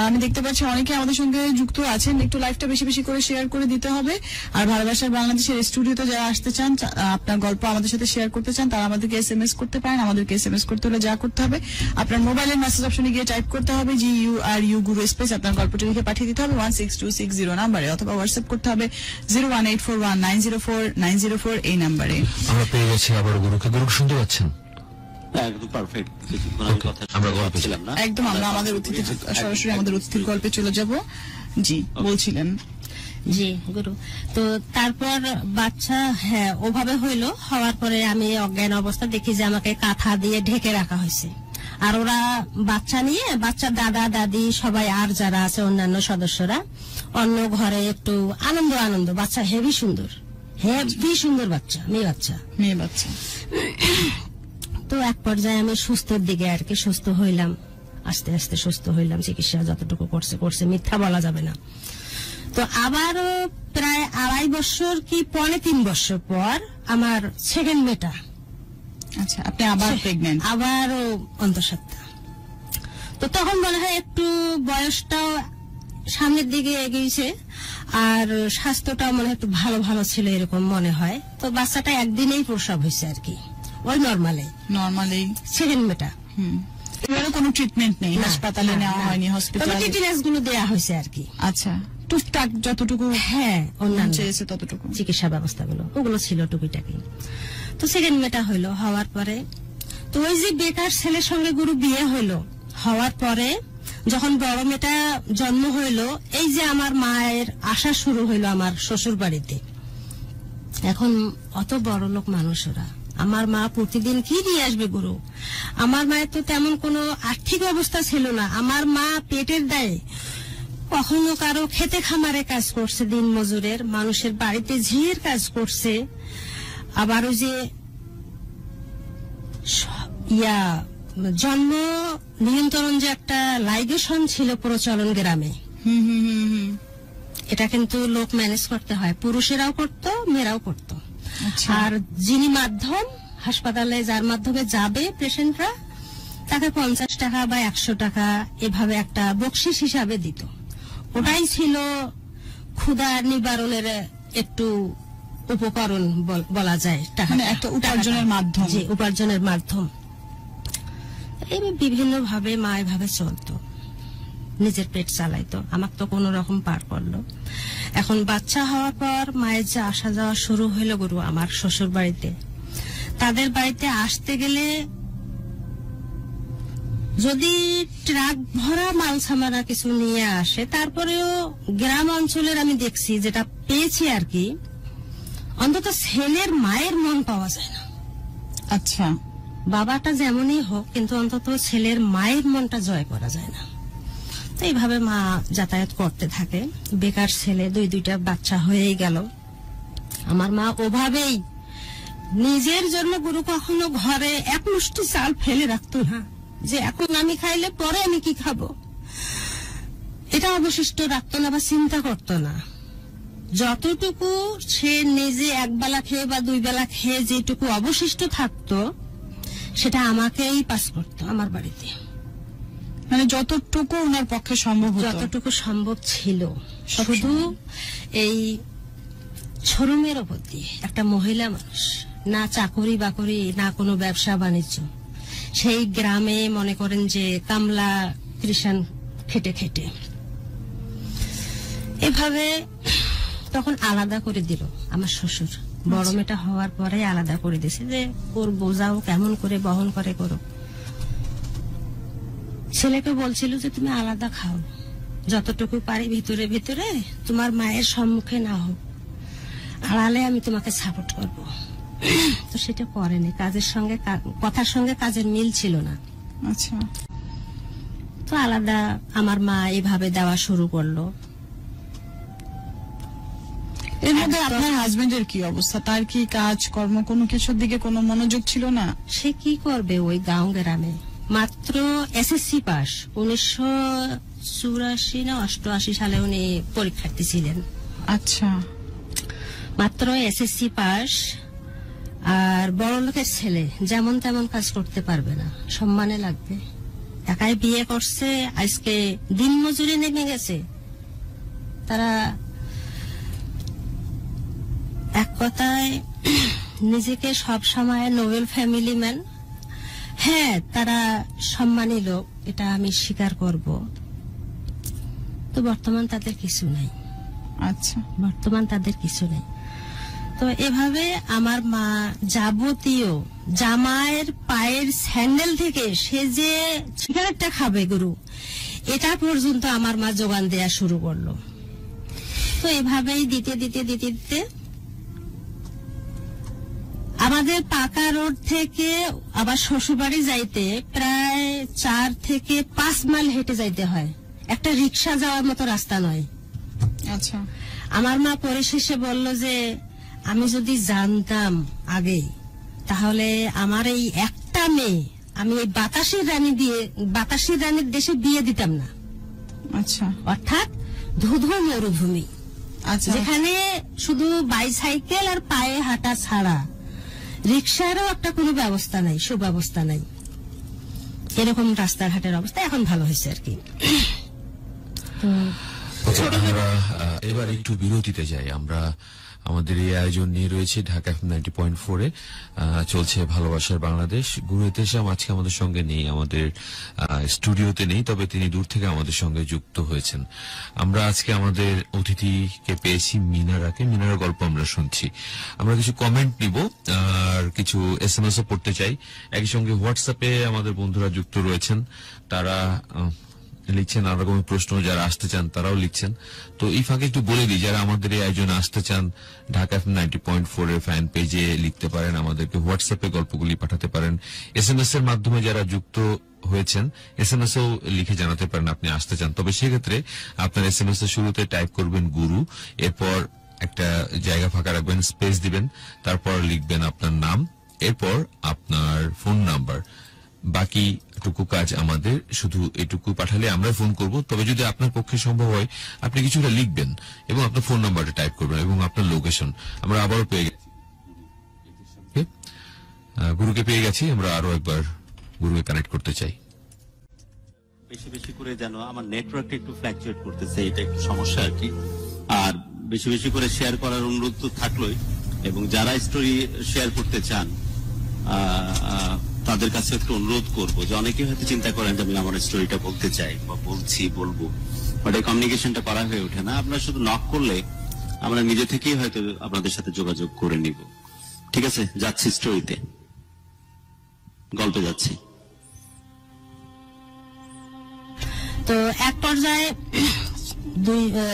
আমি দেখতে পাচ্ছি অনেকে আমাদের সঙ্গে যুক্ত আছেন। একটু লাইভটা বেশি বেশি করে শেয়ার করে দিতে হবে। আর ভালোবাসার বাংলাদেশের স্টুডিওতে যারা আসতে চান, আপনার গল্প আমাদের সাথে শেয়ার করতে চান, তারা আমাদেরকে SMS করতে পারেন। আমাদেরকে SMS করতে হলে যা করতে হবে, আপনার মোবাইলের মেসেজ অপশনে গিয়ে টাইপ করতে হবে GURU গুরু স্পেস, আপনার গল্পটি লিখে পাঠিয়ে দিতে হবে 16260 নাম্বারে, অথবা হোয়াটসঅ্যাপ করতে হবে 01841904904 এই নাম্বারে। আমরা পেয়ে গেছি আবার গুরুকে। গুরু শুনতে পাচ্ছেন? একদম পারফেক্ট। কিছুক্ষণ আমি কথা আমরা গল্পে বলছিলাম না, একদম আমরা আমাদের অতিথি সরাসরি আমাদের অতিথির গল্পে চলে যাব। জি, বলছিলেন। জি গুরু। তো তারপর বাচ্চা ওভাবে হওয়ার পরে আমি অজ্ঞান অবস্থা দেখি যে আমাকে কাঁথা দিয়ে ঢেকে রাখা হয়েছে। আর ওরা বাচ্চা নিয়ে, বাচ্চার দাদা দাদি সবাই আর যারা আছে অন্যান্য সদস্যরা অন্য ঘরে একটু আনন্দ। বাচ্চা হেভি সুন্দর বাচ্চা, মেয়ে বাচ্চা। তো এক পর্যায়ে আমি সুস্থর দিকে আর কি সুস্থ হইলাম, আস্তে আস্তে সুস্থ হইলাম। চিকিৎসা যতটুকু করছে মিথ্যা বলা যাবে না। তো আবারও প্রায় 2.5 বছর কি 3 বছর পর আমার সেকেন্ড মেয়েটা। আচ্ছা, আপনি আবার প্রেগন্যান্ট? আবারও অন্তঃসত্ত্বা। তো তখন মনে হয় একটু বয়সটাও সামনের দিকে এগিয়েছে, আর স্বাস্থ্যটাও মনে হয় একটু ভালো ছিল এরকম মনে হয়। তো বাচ্চাটা একদিনেই প্রসব হয়েছে আর কি, ওই নর্মালি সেকেন্ড মেয়েটা। এবারে কোনো ট্রিটমেন্ট নেই, হাসপাতালে নেওয়া হয়নি, হসপিটালে টিটিনেস গুলো দেওয়া হয়েছে আর কি। আচ্ছা, টুকটাক যতটুকু অন্যান্য চেয়েছে ততটুকু চিকিৎসা ব্যবস্থাগুলো ওগুলো ছিল টুকিটাকি। তো সেকেন্ড মেয়েটা হওয়ার পরে তো ওই যে বেকার ছেলের সঙ্গে গুরু বিয়ে হওয়ার পরে যখন বড় মেয়েটা জন্ম এই যে আমার মায়ের আসা শুরু আমার শ্বশুর বাড়িতে। এখন অত বড় লোক মানুষ ওরা, আমার মা প্রতিদিন কি নিয়ে আসবে গুরু? আমার মায়ের তো তেমন কোনো আর্থিক অবস্থা ছিল না। আমার মা পেটের দায়ে কখনো কারো খেতে খামারে কাজ করছে, দিন মজুরের মানুষের বাড়িতে ঝিয়ের কাজ করছে। আবার ওই যে জন্ম নিয়ন্ত্রণ যে একটা লাইগেশন ছিল প্রচলন গ্রামে, এটা কিন্তু লোক ম্যানেজ করতে হয়, পুরুষেরাও করতো, মেয়েরাও করতো। আর যিনি মাধ্যম, হাসপাতালে যার মাধ্যমে যাবে পেশেন্টরা, তাকে 50 টাকা বা 100 টাকা এভাবে একটা বকশিস হিসাবে দিত। ওটাই ছিল ক্ষুধা নিবারণের একটু উপকরণ বলা যায়, মানে একটা উপার্জনের মাধ্যম। জি, উপার্জনের মাধ্যম। বিভিন্ন ভাবে মা এভাবে চলতো, নিজের পেট চালাইতো, আমার তো কোন রকম পার করলো। এখন বাচ্চা হওয়ার পর মায়ের যে আসা যাওয়া শুরু হইলো গুরু আমার শ্বশুর বাড়িতে, তাদের বাড়িতে আসতে গেলে যদি ট্রাক ভরা মাল সামানা কিছু নিয়ে আসে, তারপরেও গ্রাম অঞ্চলের আমি দেখছি, যেটা পেয়েছি আর কি, অন্তত ছেলের মায়ের মন পাওয়া যায় না। আচ্ছা, বাবাটা যেমনই হোক, কিন্তু অন্তত ছেলের মায়ের মনটা জয় করা যায় না। তো এইভাবে মা যাতায়াত করতে থাকে। বেকার ছেলে, 2টা বাচ্চা হয়েই গেল। আমার মা ওভাবেই নিজের জন্য গুরু কখনো ঘরে এক মুষ্টি চাল ফেলে রাখতো না, যে এখন আমি খাইলে পরে আমি কি খাবো, এটা অবশিষ্ট রাখতো না বা চিন্তা করতো না। যতটুকু সে নিজে একবেলা খেয়ে বা 2 বেলা খেয়ে যেটুকু অবশিষ্ট থাকতো সেটা আমাকেই পাস করতো আমার বাড়িতে। মানে যতটুকু ওনার পক্ষে সম্ভব হতো, যতটুকু সম্ভব ছিল, শুধু এই শোরুমের ওপর দিয়ে একটা মহিলা মানুষ, না চাকরি বাকরি, না কোনো ব্যবসা বাণিজ্য, সেই গ্রামে মনে করেন যে কামলা কৃষাণ খেটে খেটে এভাবে তখন আলাদা করে দিল আমার শ্বশুর। বড় মেয়েটা হওয়ার পরে আলাদা করে দিয়েছে যে ওর বোঝাও কেমন করে বহন করে করো। ছেলেকে বলছিল যে তুমি আলাদা খাও, যতটুকু পারি ভিতরে ভিতরে, তোমার মায়ের সম্মুখে না হোক, আড়ালে আমি তোমাকে সাপোর্ট করব। তো সেটা করেনি, কাজের সঙ্গে কথার সঙ্গে কাজের মিল ছিল না। আচ্ছা, তো আলাদা আমার মা এভাবে দেওয়া শুরু করলো। এর মধ্যে আপনার হাজবেন্ডের কি অবস্থা? তার কি কাজ কর্ম কোনো কিছুর দিকে কোনো মনোযোগ ছিল না? সে কি করবে ওই গাঁও গ্রামে? মাত্র এসএসসি পাস, 1984 না 88 সালে উনি পরীক্ষার্থী ছিলেন। আচ্ছা, মাত্র এসএসসি পাস, আর বড় লোকের ছেলে, যেমন তেমন কাজ করতে পারবে না, সম্মানে লাগবে। একাই বিয়ে করছে, আজকে দিন মজুরি নেমে গেছে। তারা এক কথায় নিজেকে সব সময় নোবেল ফ্যামিলি ম্যান, হ্যাঁ তারা সম্মানী লোক, এটা আমি স্বীকার করব। তো বর্তমান তাদের কিছু নাই। আচ্ছা, বর্তমান তাদের কিছু নেই। তো এভাবে আমার মা যাবতীয় জামাইয়ের পায়ের স্যান্ডেল থেকে সে যে সিগারেটটা খাবে গুরু, এটা পর্যন্ত আমার মা যোগান দেয়া শুরু করলো। তো এভাবেই দিতে দিতে দিতে দিতে আমাদের পাকা রোড থেকে আবার শ্বশুরবাড়ি যাইতে প্রায় 4 থেকে 5 মাইল হেঁটে যাইতে হয়, একটা রিক্সা যাওয়ার মতো রাস্তা নয়। আচ্ছা, আমার মা পরিশেষে বলল যে আমি যদি জানতাম আগে, তাহলে আমার এই একটা মেয়ে আমি এই বাতাসের রানীর দেশে বিয়ে দিতাম না। আচ্ছা, অর্থাৎ ধুধু মরুভূমি, আচ্ছা, যেখানে শুধু বাইসাইকেল আর পায়ে হাঁটা ছাড়া রিক্সারও একটা কোনো ব্যবস্থা নাই, সুব্যবস্থা নাই, এরকম রাস্তাঘাটের অবস্থা। এখন ভালো হয়েছে আর কি। আমরা এবার একটু বিরতিতে যাই। আমরা আমাদের এই আয়োজন নিয়ে রয়েছে ঢাকা FM 90.4-এ চলছে ভালোবাসার বাংলাদেশ। গুরু এতেশাম আজকে আমাদের সঙ্গে নেই, আমাদের স্টুডিওতে নেই, তবে তিনি দূর থেকে আমাদের সঙ্গে যুক্ত হয়েছেন। আমরা আজকে আমাদের অতিথিকে পেয়েছি মিনারাকে। মিনারার গল্প আমরা শুনছি। আমরা কিছু কমেন্ট নিব আর কিছু SMS ও পড়তে চাই। একই সঙ্গে হোয়াটসঅ্যাপে আমাদের বন্ধুরা যুক্ত রয়েছেন, তারা লিখছেন নানা রকমের প্রশ্ন, যারা আসতে চান তারাও লিখছেন। তো এই ফাঁকে একটু বলে দিই, যারা আমাদের এই আয়োজনে আসতে চান ঢাকা FM 90.4 এর ফ্যান পেজে লিখতে পারেন, আমাদেরকে হোয়াটসঅ্যাপে গল্পগুলি পাঠাতে পারেন। SMS এর মাধ্যমে যারা যুক্ত হয়েছেন SMS এও লিখে জানাতে পারেন আপনি আসতে চান। তবে সেক্ষেত্রে আপনার SMS এর শুরুতে টাইপ করবেন গুরু, এরপর একটা জায়গা ফাঁকা রাখবেন, স্পেস দিবেন, তারপর লিখবেন আপনার নাম, এরপর আপনার ফোন নাম্বার। বাকি টুকু কাজ আমাদের, শুধু এটুকু পাঠালে আমরা ফোন করব। তবে যদি আপনার পক্ষে সম্ভব হয় আপনি কিছুটা লিখবেন এবং আপনার ফোন নাম্বারটা টাইপ করবেন এবং আপনার লোকেশন। আমরা আবারও পেয়ে গেছি, গুরুকে পেয়ে গেছি। আমরা আরো একবার গুরুকে কানেক্ট করতে চাই। বেশি বেশি করে যেন আমার নেটওয়ার্কটা একটু ফ্ল্যাকচুয়েট করতেছে, এটা একটু সমস্যা আর কি। আর বেশি বেশি করে শেয়ার করার অনুরোধ তো থাকলোই, এবং যারা স্টোরি শেয়ার করতে চান তাদের কাছে একটু অনুরোধ করবো যে অনেকে হয়তো চিন্তা করেন যে আমি আমার স্টোরিটা বলতে চাই বা বলবো, বাট এই কমিউনিকেশনটা করা হয়ে ওঠে না। আপনারা শুধু নক করলে আমরা নিজে থেকেই হয়তো আপনাদের সাথে যোগাযোগ করে নিব। ঠিক আছে, যাচ্ছি স্টোরিতে, গল্পে যাচ্ছি। তো এক পর্যায়ে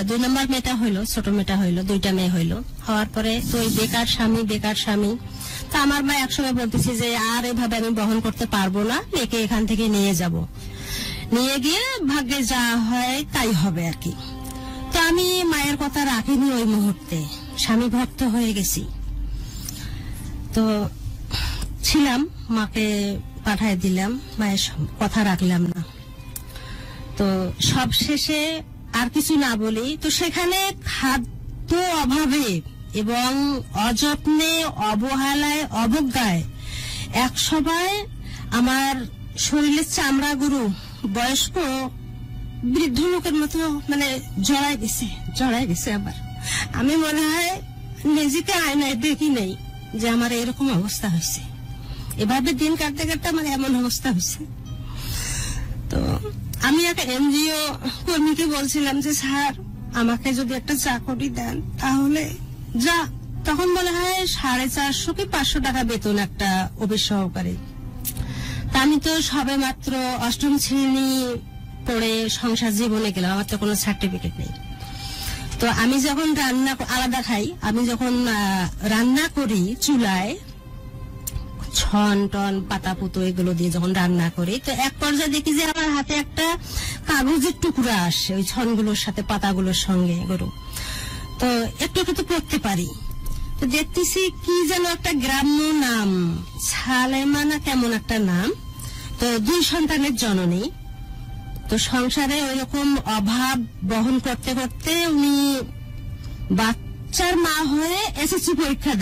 দুই নম্বর মেয়েটা হইলো, ছোট মেয়েটা হইলো, 2টা মেয়ে হইলো। হওয়ার পরে তো ওই বেকার স্বামী। তা আমার মা একসময় বলতেছে যে আর এভাবে আমি বহন করতে পারবো না, মেয়েকে এখান থেকে নিয়ে যাব, নিয়ে গিয়ে ভাগ্যে যা হয় তাই হবে আর কি। তো আমি মায়ের কথা রাখিনি ওই মুহূর্তে, স্বামী ভক্ত হয়ে গেছি। তো ছিলাম, মাকে পাঠায় দিলাম, মায়ের কথা রাখলাম না। তো সব শেষে আর কিছু না বলি, তো সেখানে খাদ্য অভাবে এবং অযত্নে, অবহেলায়, অবজ্ঞায় এক সময় আমার শরীরের চামড়াগুলো বয়স্ক বৃদ্ধ লোকের মতো মানে জড়াই গেছে আবার। আমি মনে হয় নিজেকে আয়নায় দেখি নেই যে আমার এরকম অবস্থা হয়েছে। এভাবে দিন কাটতে কাটতে আমার এমন অবস্থা হয়েছে। তো আমি একটা এনজিও কর্মীকে বলছিলাম যে স্যার আমাকে যদি একটা চাকরি দেন তাহলে যা, তখন মনে হয় 450 কি 500 টাকা বেতন একটা অফিস সহকারী। তা আমি তো সবে মাত্র 8ম শ্রেণী পড়ে সংসার জীবনে গেলাম, আমার তো কোনো সার্টিফিকেট নেই। তো আমি যখন রান্না আলাদা খাই, আমি যখন রান্না করি চুলায় ছন টন পাতা পুতো এগুলো দিয়ে যখন রান্না করি, তো এক পর্যায়ে দেখি যে আমার হাতে একটা কাগজের টুকরা আসে ওই ছনগুলোর সাথে পাতাগুলোর সঙ্গে গরু। তো একটু একটু তো পড়তে পারি, তো দেখতেছি কি যেন একটা গ্রাম্য নাম, সালেমা না কেমন একটা নাম। তো 2 সন্তানের জননী। তো সংসারে ওইরকম অভাব বহন করতে করতে উনি বাচ্চার মা হয়ে এসএসসি পরীক্ষা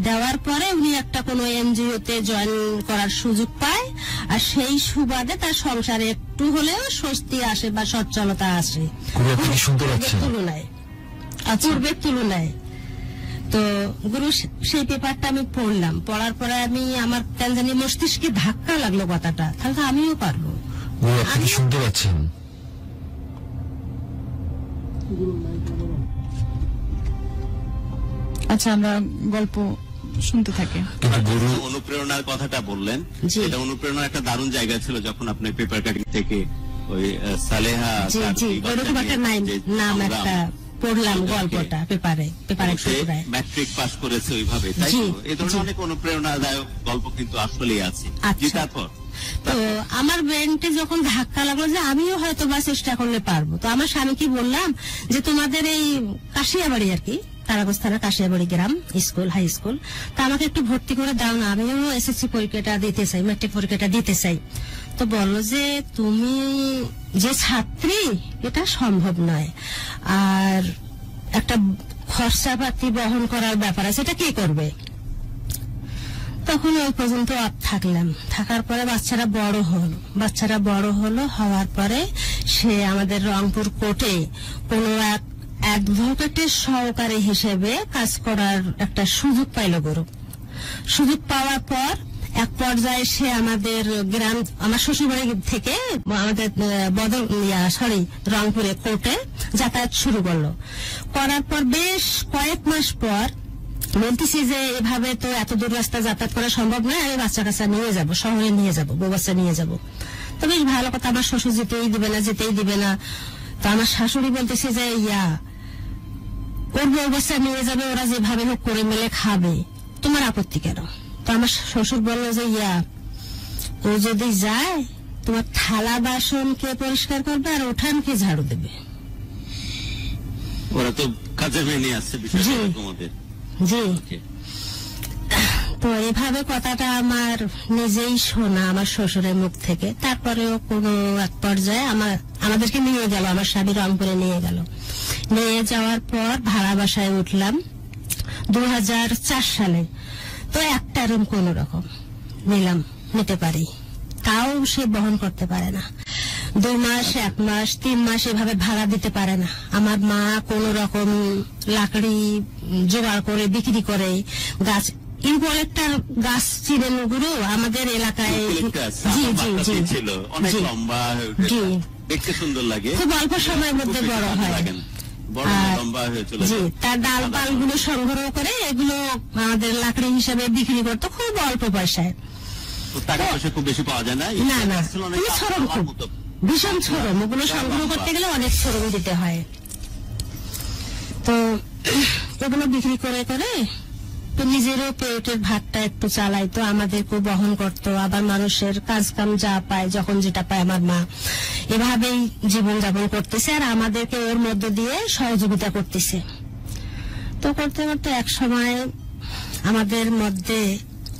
দেওয়ার পরে উনি একটা কোনো এনজিওতে জয়েন করার সুযোগ পায়, আর সেই সুবাদে তার সংসারে একটু হলেও স্বস্তি আসে বা সচ্ছলতা আসে পূর্বের তুলনায়। তো গুরু সেই পেপারটা আমি পড়লাম, পড়ার পরে আমি আমার কেন জানি মস্তিষ্কে ধাক্কা লাগলো কথাটা, তাহলে তো আমিও পারবো। আপনি শুনতে পাচ্ছেন? আচ্ছা, আমরা গল্প শুনতে থাকি। অনুপ্রেরণার কথাটা বললেন, এটা অনুপ্রেরণার একটা দারুণ জায়গা ছিল যখন আপনি পেপার কাটিং থেকে ওই সালেহা ওরকম একটা নাম একটা পড়লাম গল্পটা পেপারে ম্যাট্রিক পাস করেছে ওইভাবে, তাই তো? এই ধরনের অনেক অনুপ্রেরণাদায়ক গল্প কিন্তু আসলেই আছে। তারপর তো আমার ব্রেনটে যখন ধাক্কা লাগলো যে আমিও হয়তো বা চেষ্টা করলে পারবো, তো আমার স্বামীকে বললাম যে তোমাদের এই কাশিয়াবাড়ি আর কি, তারাগঞ্জ থানা কাশিয়াবাড়ি গ্রাম স্কুল, হাই স্কুল, তা আমাকে একটু ভর্তি করে দাও না, আমিও এসএসসি পরীক্ষাটা দিতে চাই, ম্যাট্রিক পরীক্ষাটা দিতে চাই। তো বললো যে তুমি যে ছাত্রী এটা সম্ভব নয়, আর একটা খরচাপাতি বহন করার ব্যাপার আছে, সেটা কে করবে? তখন ওই পর্যন্ত থাকার পরে বাচ্চারা বড় হলো, হওয়ার পরে সে আমাদের রংপুর কোর্টে কোন এক অ্যাডভোকেটের সহকারী হিসেবে কাজ করার একটা সুযোগ পাইল। সুযোগ পাওয়ার পর এক পর্যায়ে সে আমাদের গ্রাম, আমার শ্বশুরবাড়ি থেকে আমাদের রংপুরে কোর্টে যাতায়াত শুরু করার পর বেশ কয়েক মাস পর বলতেছি যে এভাবে তো এত দূর রাস্তা যাতায়াত করা সম্ভব নয়, আমি বাচ্চা কাচ্চা নিয়ে যাবো, শহরে নিয়ে যাবো, বউ বাচ্চা নিয়ে যাবো। তো বেশ ভালো কথা, আমার শ্বশুর যেতেই দিবে না। তো আমার শাশুড়ি বলতেছে যে ওর বউ বাচ্চা নিয়ে যাবে, ওরা যেভাবে হোক করে মেলে খাবে, তোমার আপত্তি কেন? তো আমার শ্বশুর বললো যে ও যদি যায় তোমার থালা বাসন কে পরিষ্কার করবে আর উঠান কে ঝাড়ু দেবে? ওরা তো কাজে মেনে আসছে বিষয়টা তোমাদের। জি। তো এভাবে কথাটা আমার নিজেই শোনা আমার শ্বশুরের মুখ থেকে। তারপরেও কোনো এক পর্যায়ে আমাদেরকে নিয়ে গেল, আমার স্বামী রংপুরে নিয়ে যাওয়ার পর ভাড়া বাসায় উঠলাম 2004 সালে। তো একটা রুম কোন রকম নিতে পারি, তাও সে বহন করতে পারে না। 2 মাস, 1 মাস, 3 মাস এভাবে ভাড়া দিতে পারে না। আমার মা কোন রকম লাকড়ি জোগাড় করে বিক্রি করে গাছ, ইউক্যালিপটাস গাছ চিনেন গুরু আমাদের এলাকায়? দেখতে সুন্দর লাগে, খুব অল্প সময়ের মধ্যে বড় হয়। তার ডাল পাল গুলো সংগ্রহ করে এগুলো আমাদের লাকড়ি হিসেবে বিক্রি করতো খুব অল্প পয়সায়। টাকা পয়সা খুব বেশি পাওয়া যায় না, ভীষণ ছড়ম, ওগুলো সংগ্রহ করতে গেলে অনেক ছড়ম দিতে হয়। তো এগুলো বিক্রি করে তো নিজেরও পেটের ভাতটা একটু চালাইতো, আমাদেরকে বহন করতো, আবার মানুষের কাজ কাম যা পায় যখন যেটা পায় আমার মা এভাবেই জীবন যাপন করতেছে, আর আমাদেরকে ওর মধ্য দিয়ে সহযোগিতা করতেছে। তো করতে করতে এক সময় আমাদের মধ্যে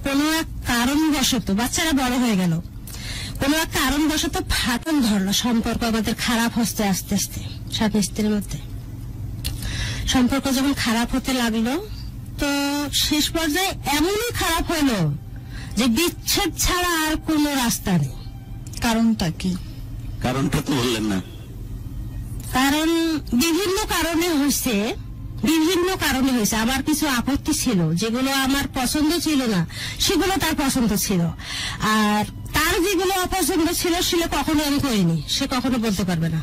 কোনো এক কারণবশত, বাচ্চারা বড় হয়ে গেল, কোনো এক কারণবশত ফাটল ধরলো। সম্পর্ক আমাদের খারাপ হচ্ছে আস্তে আস্তে, স্বামী স্ত্রীর মধ্যে সম্পর্ক যখন খারাপ হতে লাগলো, তো শেষ পর্যায়ে এমনই খারাপ হলো যে বিচ্ছেদ ছাড়া আর কোনো রাস্তা নেই। কারণটা কি? কারণটা তো বললেন না। কারণ বিভিন্ন কারণে হয়েছে, বিভিন্ন কারণে হয়েছে। আমার কিছু আপত্তি ছিল, যেগুলো আমার পছন্দ ছিল না সেগুলো তার পছন্দ ছিল, আর তার যেগুলো অপছন্দ ছিল সেগুলো কখনো আমি করিনি, সে কখনো বলতে পারবে না।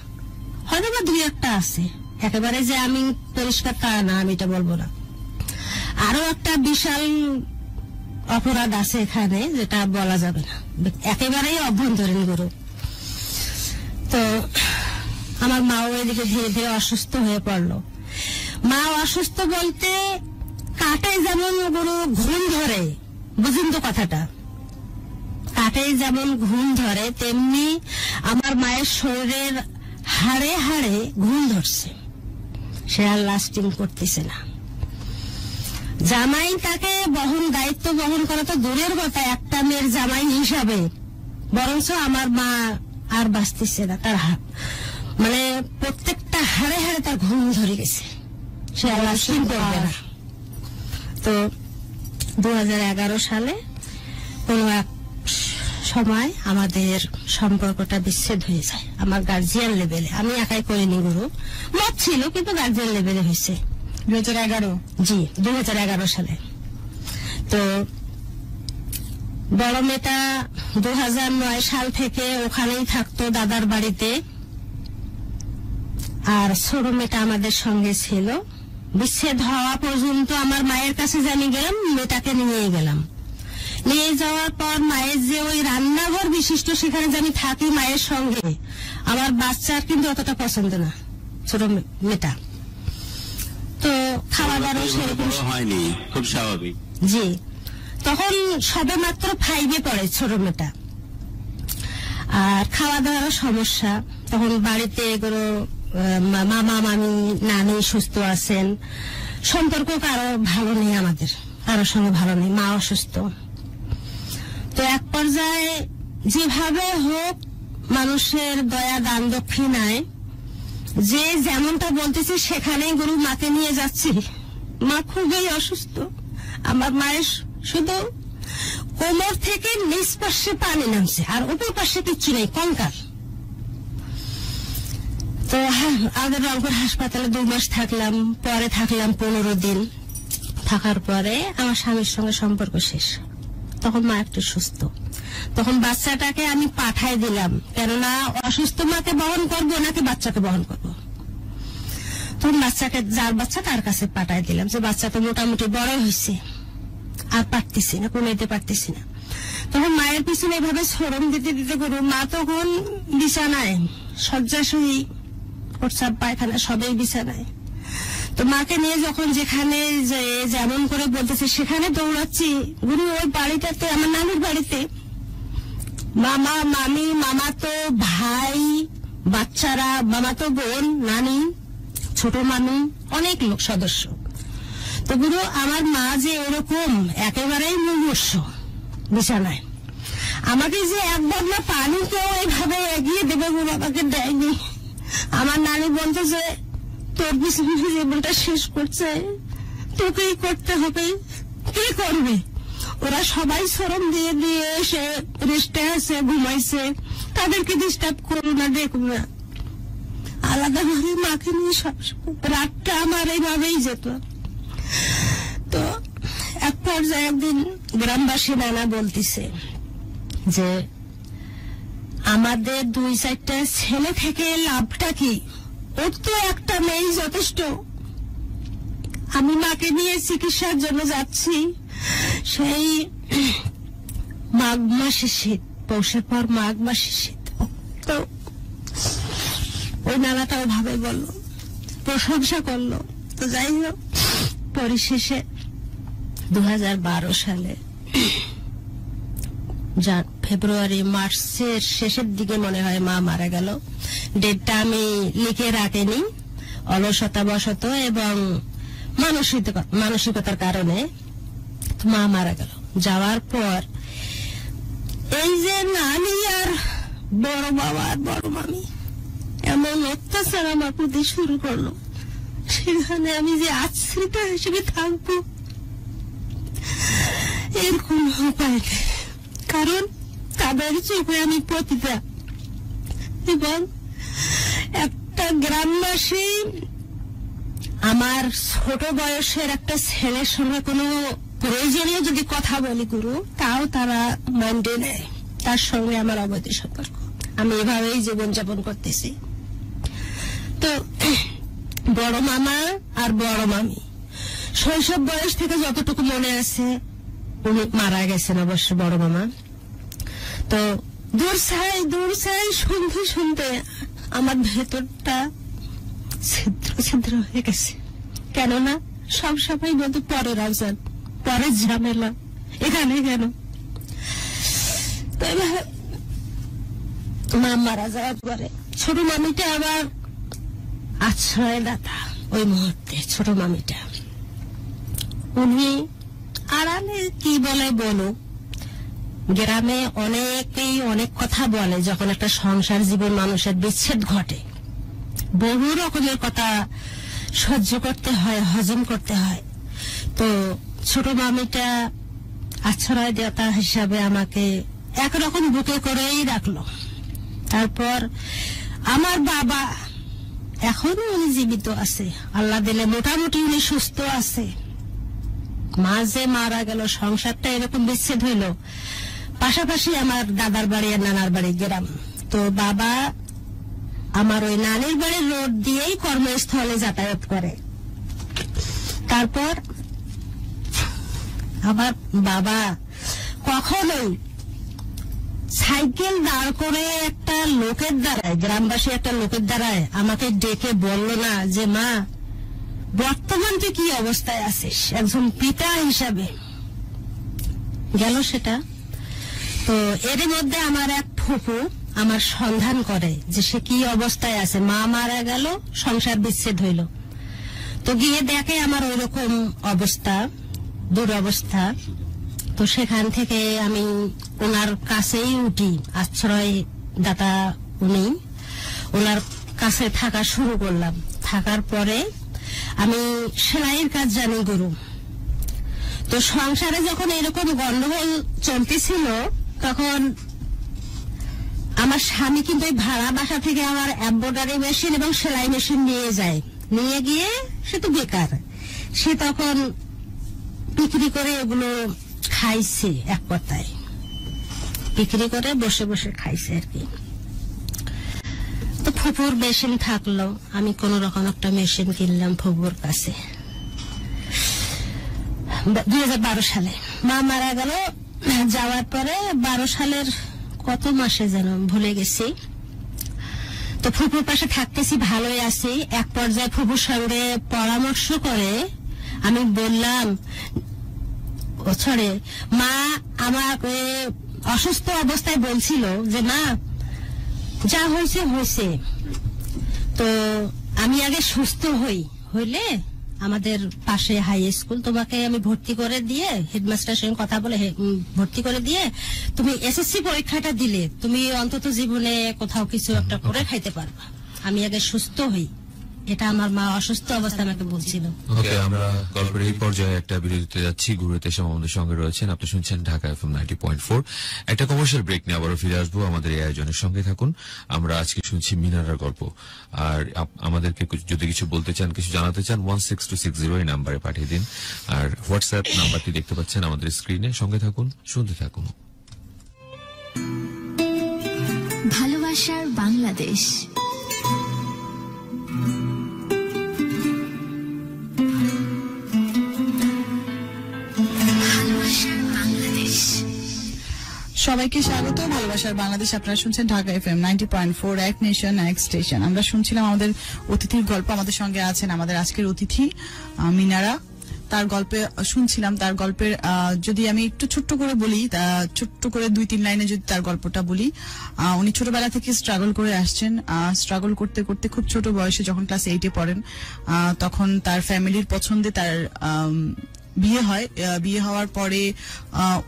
হয়তো বা দুই একটা আছে, একেবারে যে আমি পরিষ্কার তা না, আমি এটা বলবো না। আরো একটা বিশাল অপরাধ আছে এখানে, যেটা বলা যাবে না, একেবারেই অভ্যন্তরীণ গুরু। তো আমার মাও এদিকে ধীরে ধীরে অসুস্থ হয়ে পড়লো। মা অসুস্থ বলতে কাটায় যেমন গুরু ঘুম ধরে, বুঝুন তো কথাটা, কাটায় যেমন ঘুম ধরে তেমনি আমার মায়ের শরীরের হাড়ে হাড়ে ঘুম ধরছে। সে আর লাস্টিং করতেছে না। জামাই তাকে দায়িত্ব বহন করা তো দূরের কথা, একটা মেয়ের জামাই হিসাবে, বরঞ্চ আমার মা আর বাঁচতেছে না। তার মানে প্রত্যেকটা হাড়ে হাড়ে তার ঘুম ধরে গেছে, সে আর লাস্টিং করবে না। তো 2011 সালে কোন এক সময় আমাদের সম্পর্কটা বিচ্ছেদ হয়ে যায়। আমার গার্জিয়ান লেভেলে, আমি একাই করিনি গুরু, মত ছিল কিন্তু গার্জিয়ান লেভেলে হয়েছে। 2011? জি, 2011 সালে। তো বড় মেয়েটা 2009 সাল থেকে ওখানেই থাকতো দাদার বাড়িতে, আর ছোট মেয়েটা আমাদের সঙ্গে ছিল। বিচ্ছেদ হওয়া পর্যন্ত আমার মায়ের কাছে জানি গেলাম, মেয়েটাকে নিয়ে গেলাম। নিয়ে যাওয়ার পর মায়ের যে ওই রান্নাঘর বিশিষ্ট, সেখানে যে আমি থাকি মায়ের সঙ্গে, আমার বাচ্চার কিন্তু অতটা পছন্দ না, ছোট মেয়েটা। তো খাওয়া দাওয়া সেরকম হয়নি, খুব স্বাভাবিক। জি, তখন সবে মাত্র 5-এ পড়ে ছোট মেয়েটা, আর খাওয়া দাওয়ার সমস্যা। তখন বাড়িতে কোনো মামা মামি নানি সুস্থ আছেন, সম্পর্ক কারো ভালো নেই, আমাদের কারোর সঙ্গে ভালো নেই, মা অসুস্থ। তো এক পর্যায়ে যেভাবে হোক মানুষের দয়া দান দক্ষিণায় যে যেমনটা বলতেছে সেখানেই গুরু মাকে নিয়ে যাচ্ছি। মা খুবই অসুস্থ, আমার মায়ের শুধু কোমর থেকে নিচ পাশে পানি নামছে, আর উপর পাশে কিচ্ছু নেই, কঙ্কাল। তো আমাদের রংপুর হাসপাতালে 2 মাস থাকলাম, পরে থাকলাম 15 দিন। থাকার পরে আমার স্বামীর সঙ্গে সম্পর্ক শেষ। তখন মা একটু সুস্থ, তখন বাচ্চাটাকে আমি পাঠাই দিলাম, কেননা অসুস্থ মাকে বহন করবো নাকি বাচ্চাকে বহন করবো। তখন বাচ্চাকে, যার বাচ্চা তার কাছে পাঠাই দিলাম, যে বাচ্চা তো মোটামুটি বড় হয়েছে, আর পারতেছি না, কমাইতে পারতেছি না। তখন মায়ের পিছনে এভাবে শ্রম দিতে দিতে করবো, মা তখন বিছানায় শয্যাশয়ী, প্রস্রাব পায়খানা সবই বিছানায়। তো মাকে নিয়ে যখন যেখানে যেমন করে বলতেছে সেখানে দৌড়াচ্ছি গুরু। ওই বাড়িটাতে, আমার নানির বাড়িতে, মামা মামি, মামাতো ভাই, বাচ্চারা, মামাতো বোন, নানি, ছোট মানু, অনেক লোক সদস্য। তো গুরু আমার মা যে এরকম একেবারেই মুমূর্ষ বিছানায়, আমাকে যে একবার না পানি কেউ এইভাবে এগিয়ে দেবে গুরু আমাকে দেয়নি। আমার নানি বলতো যে তোর পিছনে জীবনটা শেষ করছে, তোকেই করতে হবে, কি করবে? ওরা সবাই শ্রম দিয়ে দিয়ে এসে রেস্টে আছে, ঘুমাইছে, তাদেরকে ডিস্টার্ব করো না, দেখো না। আলাদা ভাবে মাকে নিয়ে সবসময় রাতটা আমার এইভাবেই যেত। তো এক পর্যায়ে একদিন গ্রামবাসী নানা বলতেছে যে আমাদের 2-4টা ছেলে থেকে লাভটা কি, ওর তো একটা মেয়ে যথেষ্ট। আমি মাকে নিয়ে চিকিৎসার জন্য যাচ্ছি, সেই মাঘ মাসে শীত, পৌষের পর মাঘ মাসে শীত। তো ওই নানাটাও ভাবে বললো, প্রশংসা করলো। তো যাই হোক, পরিশেষে 2012 সালে ফেব্রুয়ারি মার্চের শেষের দিকে মনে হয় মা মারা গেল। ডেটটা আমি লিখে রাখিনি, অলসতা বশত এবং মানসিকতার কারণে। তো মা মারা গেল। যাওয়ার পর এই যে নানি আর বড় বাবা আর বড় মামি এমন অত্যাচার আমার প্রতি শুরু করলো, সেখানে আমি যে আশ্রিতা হিসেবে থাকবো এর কোন উপায় নেই, কারণ তাদের চোখে আমি পতিতা। এবং একটা গ্রামবাসী আমার ছোট বয়সের একটা ছেলের সঙ্গে কোনো প্রয়োজনীয় যদি কথা বলি গুরু, তাও তারা মাইন্ডে নেয়, তার সঙ্গে আমার অবৈধ সম্পর্ক। আমি এভাবেই জীবনযাপন করতেছি। তো বড় মামা আর বড় মামি শৈশব বয়স থেকে যতটুকু মনে আছে, উনি মারা গেছেন অবশ্য বড় মামা। তো দূর চাই শুনতে শুনতে আমার ভেতরটা ছিদ্র ছিদ্র হয়ে গেছে। কেননা সব সবাই বলতো পরের আফজাল, পরের ঝামেলা, এখানে কেন। মা মারা যাওয়ার পরে ছোট মামিটা আবার আশ্রয়দাতা। ওই মুহূর্তে ছোট মামিটা উনি আড়ালে কি বলে বলো, গ্রামে অনেকেই অনেক কথা বলে যখন একটা সংসার জীবন মানুষের বিচ্ছেদ ঘটে, বহু রকমের কথা সহ্য করতে হয়, হজম করতে হয়। তো ছোট মামিটা আশ্রয়দাতা হিসাবে আমাকে একরকম বুকে করেই রাখলো। তারপর আমার বাবা এখনো উনি জীবিত আছে, আল্লাহ দিলে মোটামুটি উনি সুস্থ আছে। মা যে মারা গেল, সংসারটা এরকম বিচ্ছেদ হইল। পাশাপাশি আমার দাদার বাড়ি আর নানার বাড়ি গ্রাম। তো বাবা আমার ওই নানির বাড়ির রোড দিয়েই কর্মস্থলে যাতায়াত করে। তারপর আমার বাবা কখনোই সাইকেল দাঁড় করে একটা লোকের দ্বারায়, গ্রামবাসী একটা লোকের দ্বারায় আমাকে ডেকে বলল না যে মা বর্তমান তুই কি অবস্থায় আছিস, একজন পিতা হিসাবে গেল সেটা। তো এর মধ্যে আমার এক ফুফু আমার সন্ধান করে যে সে কি অবস্থায় আছে, মা মারা গেল, সংসার বিচ্ছেদ হইল। তো গিয়ে দেখে আমার ওইরকম অবস্থা, দুরবস্থা। তো সেখান থেকে আমি ওনার কাছেই উঠি, আশ্রয় দাতা উনি, ওনার কাছে থাকা শুরু করলাম। থাকার পরে আমি সেলাইয়ের কাজ জানি গুরু। তো সংসারে যখন এরকম গন্ডগোল চলতেছিল, তখন আমার স্বামী কিন্তু ওই ভাড়া বাসা থেকে আমার এমব্রয়ডারি মেশিন এবং সেলাই মেশিন নিয়ে যায়। নিয়ে গিয়ে সে তো বেকার, সে তখন বিক্রি করে ওগুলো খাইছে, এক কথায় বিক্রি করে বসে বসে খাইছে আর কি। তো ফুপুর মেশিন থাকলো, আমি কোন রকম একটা মেশিন কিনলাম ফুপুর কাছে 2012 সালে। মা মারা গেল, যাওয়ার পরে 12 সালের কত মাসে যেন ভুলে গেছি। তো ফুপুর পাশে থাকতেছি, ভালোই আছি। এক পর্যায়ে ফুপুর সঙ্গে পরামর্শ করে আমি বললাম, ছড়ে মা আমাকে অসুস্থ অবস্থায় বলছিল যে মা যা হয়েছে হয়েছে, তো আমি আগে সুস্থ হইলে আমাদের পাশে হাই স্কুল, তোমাকে আমি ভর্তি করে দিয়ে, হেডমাস্টারের সঙ্গে কথা বলে ভর্তি করে দিয়ে তুমি এসএসসি পরীক্ষাটা দিলে তুমি অন্তত জীবনে কোথাও কিছু একটা করে খাইতে পারবা, আমি আগে সুস্থ হই। এটা আমার মা অসুস্থ অবস্থায় আমাকে বলছিল। ওকে, আমরা গল্পের এই পর্যায়ে একটা বিরতিতে যাচ্ছি। গুরুতে আমাদের সঙ্গে রয়েছেন, আপনি শুনছেন ঢাকা FM 90.4। একটা কমার্শিয়াল ব্রেক নিয়ে আবারও ফিরে আসবো, আমাদের এই আয়োজনের সঙ্গে থাকুন। আমরা আজকে শুনছি মিনারার গল্প। আর আমাদেরকে যদি কিছু বলতে চান, কিছু জানাতে চান, 16260 এই নাম্বারে পাঠিয়ে দিন। আর হোয়াটসঅ্যাপ নাম্বারটি দেখতে পাচ্ছেন আমাদের স্ক্রিনে। সঙ্গে থাকুন, শুনতে থাকুন। ভালোবাসার বাংলাদেশ। সবাইকে স্বাগত, ভালোবাসার বাংলাদেশ। আপনারা শুনছেন ঢাকা FM 90.4, এক নেশন এক স্টেশন। আমরা শুনছিলাম আমাদের অতিথির গল্প। আমাদের সঙ্গে আছেন আমাদের আজকের অতিথি মিনারা। তার গল্পে শুনছিলাম, তার গল্পের যদি আমি একটু ছোট্ট করে বলি, ছোট্ট করে 2-3 লাইনে যদি তার গল্পটা বলি, উনি ছোটবেলা থেকে স্ট্রাগল করে আসছেন। স্ট্রাগল করতে করতে খুব ছোট বয়সে যখন ক্লাস 8-এ পড়েন, তখন তার ফ্যামিলির পছন্দে তার বিয়ে হয়। বিয়ে হওয়ার পরে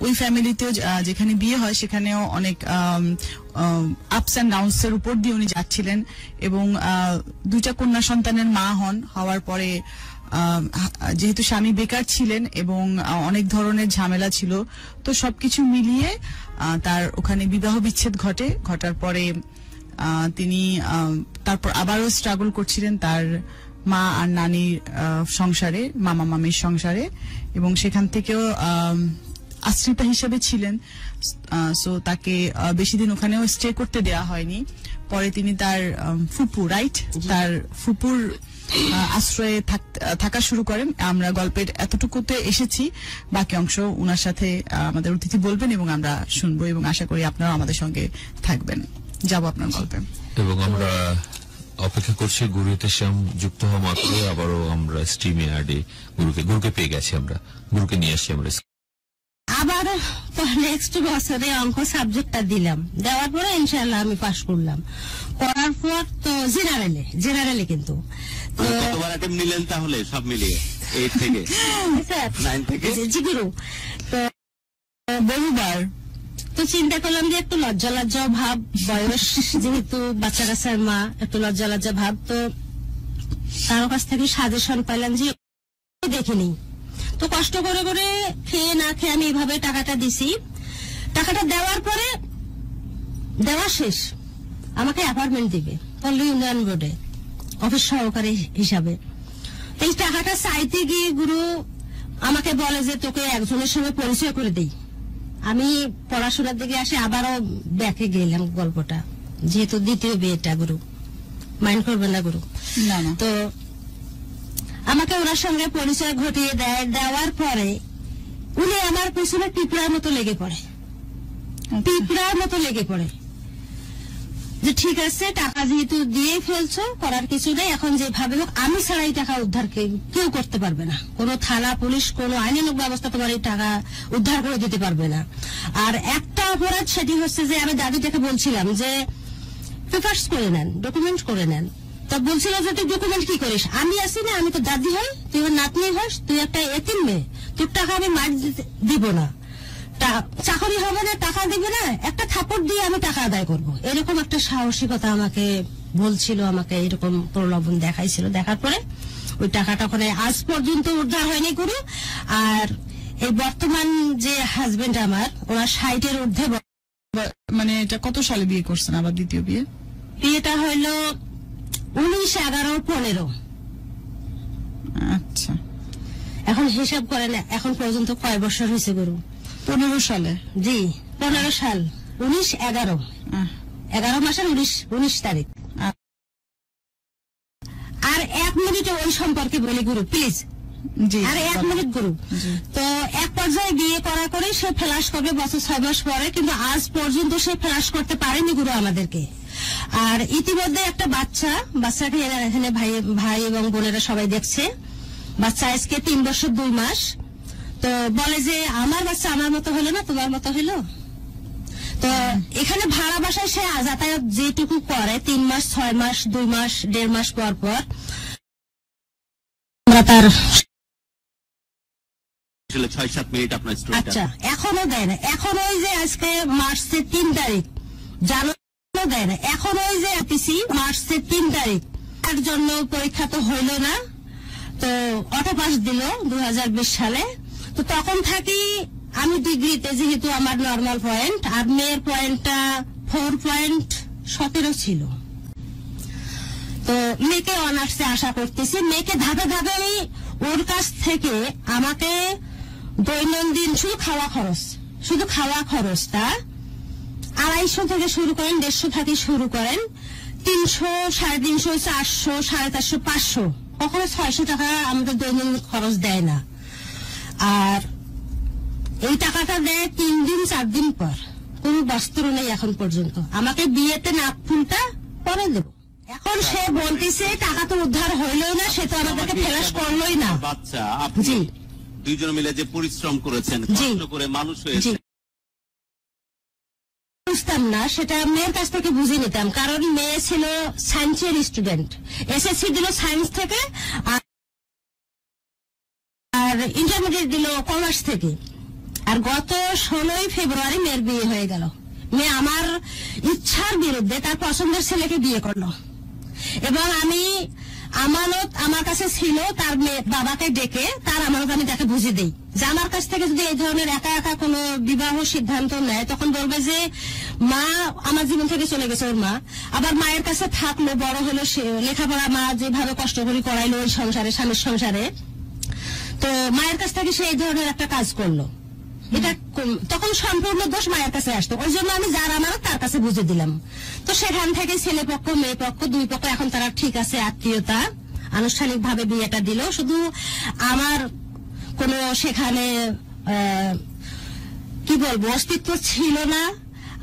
ওই ফ্যামিলিতেও যেখানে বিয়ে হয় সেখানেও অনেক আপস অ্যান্ড ডাউনস এর উপর দিয়ে উনি যাচ্ছিলেন এবং 2টা কন্যা সন্তানের মা হওয়ার পরে যেহেতু স্বামী বেকার ছিলেন এবং অনেক ধরনের ঝামেলা ছিল, তো সবকিছু মিলিয়ে তার ওখানে বিবাহ বিচ্ছেদ ঘটার পরে তিনি তারপর আবারও স্ট্রাগল করছিলেন তার মা আর নানির সংসারে, মামা মামির সংসারে, এবং সেখান থেকেও আশ্রিতা হিসেবে ছিলেন। সো তাকে বেশি দিন ওখানেও স্টে করতে দেওয়া হয়নি। পরে তিনি তার তার ফুপুর আশ্রয়ে থাকা শুরু করেন। আমরা গল্পের এতটুকুতে এসেছি, বাকি অংশ উনার সাথে আমাদের অতিথি বলবেন এবং আমরা শুনবো এবং আশা করি আপনারা আমাদের সঙ্গে থাকবেন। যাব আপনার গল্পে। এবং আমরা অপেক্ষা করছি গুরুতে শ্যাম যুক্ত হওয়া মাত্র আবারও আমরা স্ট্রিমে আডে গুরুকে পেয়ে গেছি, আমরা গুরুকে নিয়ে আসছি। আমরা আবার নেক্সট বছরে অঙ্ক সাবজেক্টটা দিলাম, দেওয়ার পরে ইনশাআল্লাহ আমি পাশ করলাম। করার পর তো জেনারেলে কিন্তু কতবার অ্যাটেম্প নিলেন তাহলে সব মিলিয়ে 8 থেকে 9 থেকে? জি গুরু, তো বহুবার। তো চিন্তা করলাম যে একটু লজ্জা ভাব, বয়স যেহেতু বাচ্চা কাচ্চার মা, একটু লজ্জা ভাব। তো কারো কাছ থেকে সাজেশন পাইলাম যে দেখিনি। তো কষ্ট করে খেয়ে না খেয়ে আমি এইভাবে টাকাটা দিছি। টাকাটা দেওয়ার পরে দেওয়া শেষ, আমাকে অ্যাপার্টমেন্ট দিবে পল্লী উন্নয়ন বোর্ডে অফিস সহকারী হিসাবে। এই টাকাটা চাইতে গিয়ে গুরু আমাকে বলে যে তোকে একজনের সঙ্গে পরিচয় করে দেই। আমি পড়াশোনার দিকে আসে আবারও ব্যাকে গেলাম গল্পটা, যেহেতু দ্বিতীয় বিয়েটা। গুরু মাইন্ড করবেন না গুরু। না না। তো আমাকে ওনার সঙ্গে পরিচয় ঘটিয়ে দেওয়ার পরে উনি আমার পিছনে পিঁপড়ার মতো লেগে পড়ে যে ঠিক আছে, টাকা যেহেতু দিয়ে ফেলছো, করার কিছু নেই, এখন যেভাবে হোক আমি ছাড়া এই টাকা উদ্ধার কেউ করতে পারবে না। কোনো থানা পুলিশ, কোনো আইনানুগ ব্যবস্থা তোমার এই টাকা উদ্ধার করে দিতে পারবে না। আর একটা অপরাধ, সেটি হচ্ছে যে আমি দাদিটাকে বলছিলাম যে পেপার্স করে নেন, ডকুমেন্ট করে নেন। তা বলছিল যে তুই ডকুমেন্ট কি করিস, আমি আছি না, আমি তো দাদি হই, তুই নাতনি হস, তুই একটা এতিম মেয়ে, তোর টাকা আমি মার দিব না, চাকরি হবে না, টাকা দিবে না, একটা থাপড় দিয়ে আমি টাকা আদায় করব। এরকম একটা সাহসিকতা আমাকে বলছিল, আমাকে এরকম প্রলোভন দেখাইছিল। দেখার পরে ওই টাকাটা ওখানে আজ পর্যন্ত উদ্ধার হয়নি গুরু। আর এই বর্তমান যে হাজবেন্ড আমার, ওনার 60-এর ঊর্ধ্বে। মানে এটা কত সালে বিয়ে করছেন আবার দ্বিতীয় বিয়ে? বিয়েটা হইল 19-11-15। আচ্ছা, এখন হিসাব করেন এখন পর্যন্ত কয় বছর হয়েছে গুরু? 15 সালে। জি 15 সাল, 19-11, 11 মাসের 19 তারিখ। আর 1 মিনিট ওই সম্পর্কে বলি গুরু প্লিজ। আর 1 মিনিট গুরু। তো এক পর্যায়ে বিয়ে করা করে সে ফ্ল্যাশ করবে বছর 6 মাস পরে, কিন্তু আজ পর্যন্ত সে ফ্ল্যাশ করতে পারেনি গুরু আমাদেরকে। আর ইতিমধ্যে একটা বাচ্চাকে এখানে ভাই এবং বোনেরা সবাই দেখছে, বাচ্চা আজকে 3 বছর 2 মাস। তো বলে যে আমার বাচ্চা আমার মতো হলো না, তোমার মতো হলো। তো এখানে ভাড়া বাসায় সে যাতায়াত যেটুকু করে 3 মাস 6 মাস 2 মাস 1.5 মাস পর আমরা তার 6-7 মিনিট আপনার স্টোরিটা। আচ্ছা, এখনো দেয় না। এখন ওই যে আজকে মার্চের 3 তারিখ জানুয়ারি দেয় না। এখন ওই যে মার্চের 3 তারিখ তার জন্য পরীক্ষা তো হইল না, তো অটো পাস দিল 2020 সালে। তো তখন থাকি আমি ডিগ্রিতে, যেহেতু আমার নর্মাল পয়েন্ট, আর মেয়ের পয়েন্টটা 4.17 ছিল। তো মেয়েকে অনার্সে আশা করতেছি। মেয়েকে ধাপে ধাপে আমি ওর কাছ থেকে আমাকে দৈনন্দিন শুধু খাওয়া খরচটা 250 থেকে শুরু করেন, 150 থেকে শুরু করেন, 300, 350, 400, 450, 500, কখনো 600 টাকা আমাদের দৈনন্দিন খরচ দেয় না। আর এই টাকাটা দেয় 3 দিন 4 দিন পর। কোন বস্ত্র নেই এখন পর্যন্ত। আমাকে বিয়েতে নাক ফুলটা পরে দেব। এখন সে বলতেছে টাকা তো উদ্ধার হইলই না, সে তো আমাদেরকে ফেলাস করলোই না। বাচ্চা আপনি দুইজন মিলে যে পরিশ্রম করেছেন, কষ্ট করে মানুষ হয়েছে, বুঝতাম না, সেটা মেয়ের কাছ থেকে বুঝে নিতাম। কারণ মেয়ে ছিল সায়েন্সের স্টুডেন্ট, এসএসসি দিল সায়েন্স থেকে। আর আর ইন্টারমিডিয়েট দিল কমার্স থেকে। আর গত 16ই ফেব্রুয়ারি মেয়ের বিয়ে হয়ে গেল। মেয়ে আমার ইচ্ছার বিরুদ্ধে তার পছন্দের ছেলেকে বিয়ে করলো, এবং আমি আমানত আমার কাছে ছিল, তার বাবাকে ডেকে তার আমানত আমি তাকে বুঝে দিই যে আমার কাছ থেকে যদি এই ধরনের একা একা কোনো বিবাহ সিদ্ধান্ত নেয়, তখন বলবে যে মা আমার জীবন থেকে চলে গেছে ওর মা, আবার মায়ের কাছে থাকলো, বড় হলো, সে লেখাপড়া মা যেভাবে কষ্ট করে করাইলো ওই সংসারে, স্বামীর সংসারে, তো মায়ের কাছ থেকে সে এই ধরনের একটা কাজ করলো। এটা তখন সম্পূর্ণ দোষ মায়ের কাছে আসতো, ওই জন্য আমি যার আমানত তার কাছে বুঝে দিলাম। তো সেখান থেকে ছেলে পক্ষ মেয়ে পক্ষ দুই পক্ষ এখন তারা ঠিক আছে, আত্মীয়তা, আনুষ্ঠানিক ভাবে বিয়েটা দিল। শুধু আমার কোনো সেখানে কি বলবো অস্তিত্ব ছিল না,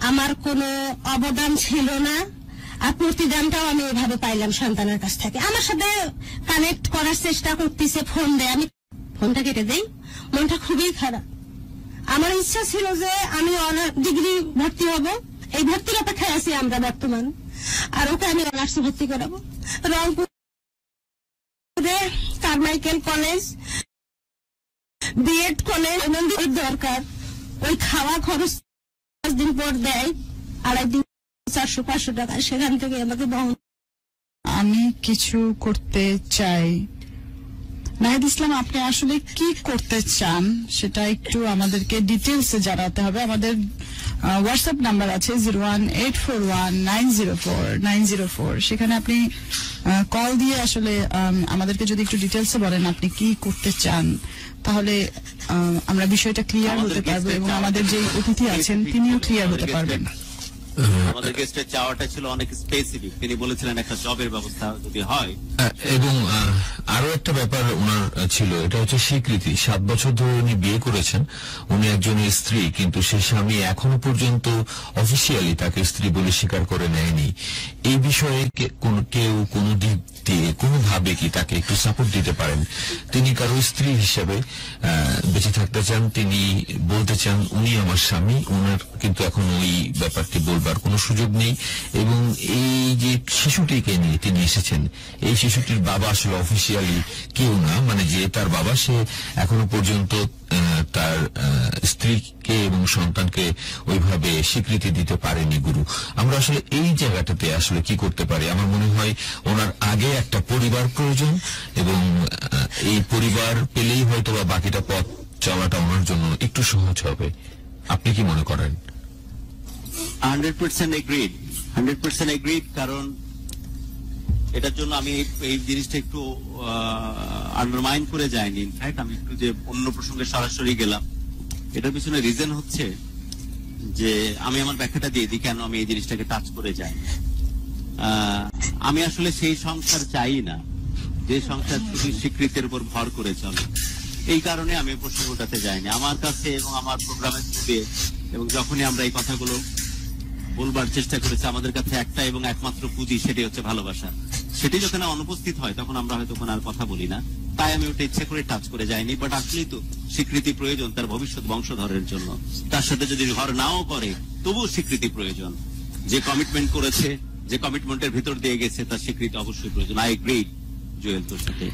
আমার কোনো অবদান ছিল না, আর প্রতিদানটাও আমি এভাবে পাইলাম সন্তানের কাছ থেকে। আমার সাথে কানেক্ট করার চেষ্টা করতেছে, ফোন দেয়, আমি ফোনটা কেটে দেই, মনটা খুবই খারাপ। আমার ইচ্ছা ছিল যে আমি অনার্স ডিগ্রি ভর্তি হব, এই ভর্তির অপেক্ষায় আছি আমরা বর্তমান, আর ওকে আমি অনার্সে ভর্তি করাবো রংপুরে কারমাইকেল কলেজ, বিএড কলেজ। ওই দরকার, ওই খাওয়া খরচ 5 দিন পর দেয়, 2.5 দিন 400-500 টাকা, সেখান থেকে আমাকে বহন। আমি কিছু করতে চাই। নাহিদ ইসলাম, আপনি আসলে কি করতে চান সেটা একটু আমাদেরকে ডিটেলসে জানাতে হবে। আমাদের হোয়াটসঅ্যাপ নাম্বার আছে 01841904904, সেখানে আপনি কল দিয়ে আসলে আমাদেরকে যদি একটু ডিটেলসে বলেন আপনি কি করতে চান, তাহলে আমরা বিষয়টা ক্লিয়ার হতে পারবো, এবং আমাদের যে অতিথি আছেন তিনিও ক্লিয়ার হতে পারবেন। আমাদের গেস্টের চাওয়াটা ছিল অনেক স্পেসিফিক, তিনি বলেছিলেন একটা জবের ব্যবস্থা যদি হয়, এবং আরো একটা ব্যাপার ওনার ছিল, এটা হচ্ছে স্বীকৃতি। 7 বছর ধরে উনি বিয়ে করেছেন, উনি একজনের স্ত্রী, কিন্তু সে স্বামী এখনো পর্যন্ত অফিসিয়ালি তাকে স্ত্রী বলে স্বীকার করে নেয়নি। এই বিষয়ে কেউ কোনো দিক দিয়ে কোনোভাবে কি তাকে একটু সাপোর্ট দিতে পারেন? তিনি কারো স্ত্রী হিসেবে বেঁচে থাকতে চান, তিনি বলতে চান উনি আমার স্বামী, ওনার কিন্তু এখন ওই ব্যাপারটি বলবার কোনো সুযোগ নেই। এবং এই যে শিশুটিকে নিয়ে তিনি এসেছেন, এই শিশুটির বাবা আসলে অফিসিয়ালি কেউ না, মানে যে তার বাবা সে এখনো পর্যন্ত তার স্ত্রীকে এবং সন্তানকে ওইভাবে স্বীকৃতি দিতে পারেনি। গুরু, আমরা আসলে এই জায়গাটাতে আসলে কি করতে পারি? আমার মনে হয় ওনার আগে একটা পরিবার প্রয়োজন, এবং এই পরিবার পেলেই হয়তো বা বাকিটা পথ চলাটা ওনার জন্য একটু সহজ হবে। আপনি কি মনে করেন? 100% এগ্রিড, 100% এগ্রিড। কারণ এটার জন্য আমি এই জিনিসটা একটু আন্ডারমাইন করে যাইনি। ইনফ্যাক্ট আমি একটু যে অন্য প্রসঙ্গে সরাসরি গেলাম, এটার পিছনে রিজন হচ্ছে যে আমি আমার ব্যাখ্যাটা দিয়ে দিই কেন আমি এই জিনিসটাকে টাচ করে যাই। আমি আসলে সেই সংসার চাই না যে সংসার শুধু স্বীকৃতির উপর ভর করে চলে। এই কারণে আমি প্রসঙ্গটাতে যাইনি। আমার কাছে এবং আমার প্রোগ্রামের থ্রুতে এবং যখনই আমরা এই কথাগুলো বলবার চেষ্টা করেছি, আমাদের কাছে একটা এবং একমাত্র পুঁজি, সেটি হচ্ছে ভালোবাসা। সেটি যখন অনুপস্থিত হয় তখন আমরা হয়তো কোনো আর কথা বলি না, তাই আমি ওটা ইচ্ছে করে টাচ করে যাইনি। বাট আসলেই তো স্বীকৃতি প্রয়োজন তার ভবিষ্যৎ বংশধরের জন্য। তার সাথে যদি ঘর নাও করে তবুও স্বীকৃতি প্রয়োজন। যে কমিটমেন্ট করেছে, যে কমিটমেন্টের ভিতর দিয়ে গেছে, তার স্বীকৃতি অবশ্যই প্রয়োজন। আই এগ্রি জুয়েল তোর সাথে।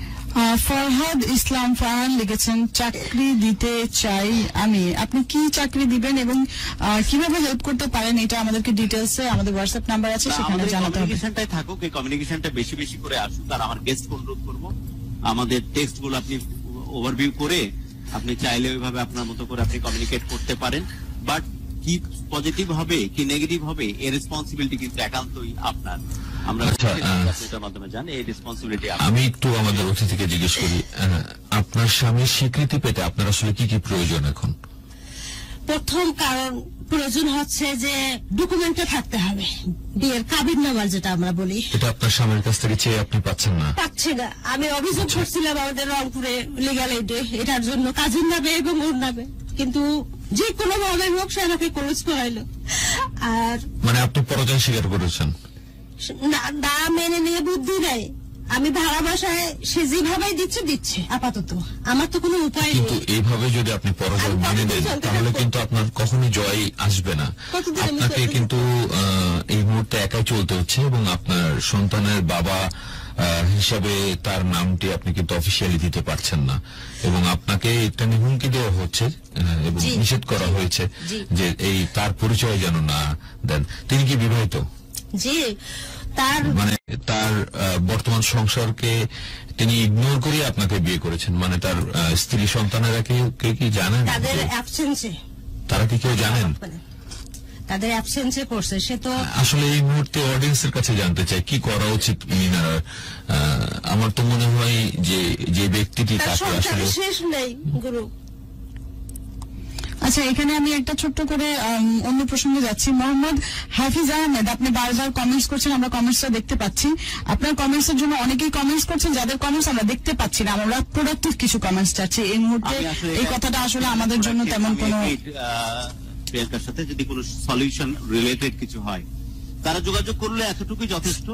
ফরহাদ ইসলাম ফারহান লিখেছেন, চাকরি দিতে চাই আমি। আপনি কি চাকরি দিবেন এবং কিভাবে হেল্প করতে পারেন এটা আমাদেরকে ডিটেলসে আমাদের হোয়াটসঅ্যাপ নাম্বার আছে সেখানে জানাতে হবে। কমিউনিকেশনটাই থাকুক, এই কমিউনিকেশনটা বেশি বেশি করে আসুক। আর আমার গেস্ট অনুরোধ করবো আমাদের টেক্সট গুলো আপনি ওভারভিউ করে আপনি চাইলে ওইভাবে আপনার মতো করে আপনি কমিউনিকেট করতে পারেন। বাট কি পজিটিভ হবে কি নেগেটিভ হবে এর রেসপন্সিবিলিটি কিন্তু একান্তই আপনার। আমরা মাধ্যমে জানি এই রেসপন্সিবিলিটি। আমি একটু আমাদের অতিথিকে জিজ্ঞেস করি, আপনার স্বামীর স্বীকৃতি পেতে আপনার আসলে কি কি প্রয়োজন এখন? প্রথম কারণ প্রয়োজন হচ্ছে যে ডকুমেন্টে থাকতে হবে, বিয়ের কাবিননামা যেটা আমরা বলি। এটা আপনার স্বামীর কাছ থেকে চেয়ে আপনি পাচ্ছেন না? পাচ্ছি না। আমি অভিযোগ করছিলাম আমাদের রংপুরে লিগ্যাল এইডে এটার জন্য, কাজের নামে এবং ওর নামে, কিন্তু যে কোনো ভাবে হোক সে আমাকে ক্লোজ করাইলো। আর মানে আপনি পরাজয় স্বীকার করেছেন? না মেনে নিয়ে বুদ্ধি নেই, আমি ভাড়া বাসায় সে যেভাবে দিচ্ছে আপাতত, আমার তো কোনো উপায় কিন্তু নেই। এইভাবে যদি আপনি পরাজয় মেনে নেন তাহলে কিন্তু আপনার কখনোই জয় আসবে না। কতদিন আমি আপনাকে চলতে কিন্তু এই মুহূর্তে একাই চলতে হচ্ছে এবং আপনার সন্তানের বাবা হিসাবে তার নামটি আপনি কিন্তু অফিসিয়ালি দিতে পারছেন না এবং আপনাকে একটা হুমকি দেওয়া হচ্ছে এবং জি, নিষেধ করা হয়েছে জি। যে এই তার পরিচয় যেন না দেন। তিনি কি বিবাহিত? জি, তার মানে তার বর্তমান সংসারকে তিনি ইগনোর করে আপনাকে বিয়ে করেছেন, মানে তার স্ত্রী সন্তানেরা কেউ কি জানেন? তাদের অ্যাবসেন্সে, তারা কি কেউ জানেন? তাদের অ্যাবসেন্সে করছে। সে তো আসলে এই মুহূর্তে অডিয়েন্সের কাছে জানতে চাই কি করা উচিত মিনার। আমার তো মনে হয় যে ব্যক্তিটি তার তাকে সংসার আসলে শেষ নেই গুরু। আচ্ছা, এখানে আমি একটা ছোট্ট করে অন্য প্রসঙ্গে যাচ্ছি। মোহাম্মদ হাফিজ আহমেদ, আপনি বারবার কমেন্টস করছেন, আমরা কমেন্টসটা দেখতে পাচ্ছি। আপনার কমেন্টস এর জন্য অনেকেই কমেন্টস করছেন, যাদের কমেন্টস আমরা দেখতে পাচ্ছি না। আমরা প্রোডাক্টিভ কিছু কমেন্টস চাচ্ছি এই মুহূর্তে। আমি আসলে এই কথাটা আসলে আমাদের জন্য তেমন কোনো প্রিয়াঙ্কার সাথে যদি কোনো সলিউশন রিলেটেড কিছু হয়, তারা যোগাযোগ করলে এতটুকুই যথেষ্ট।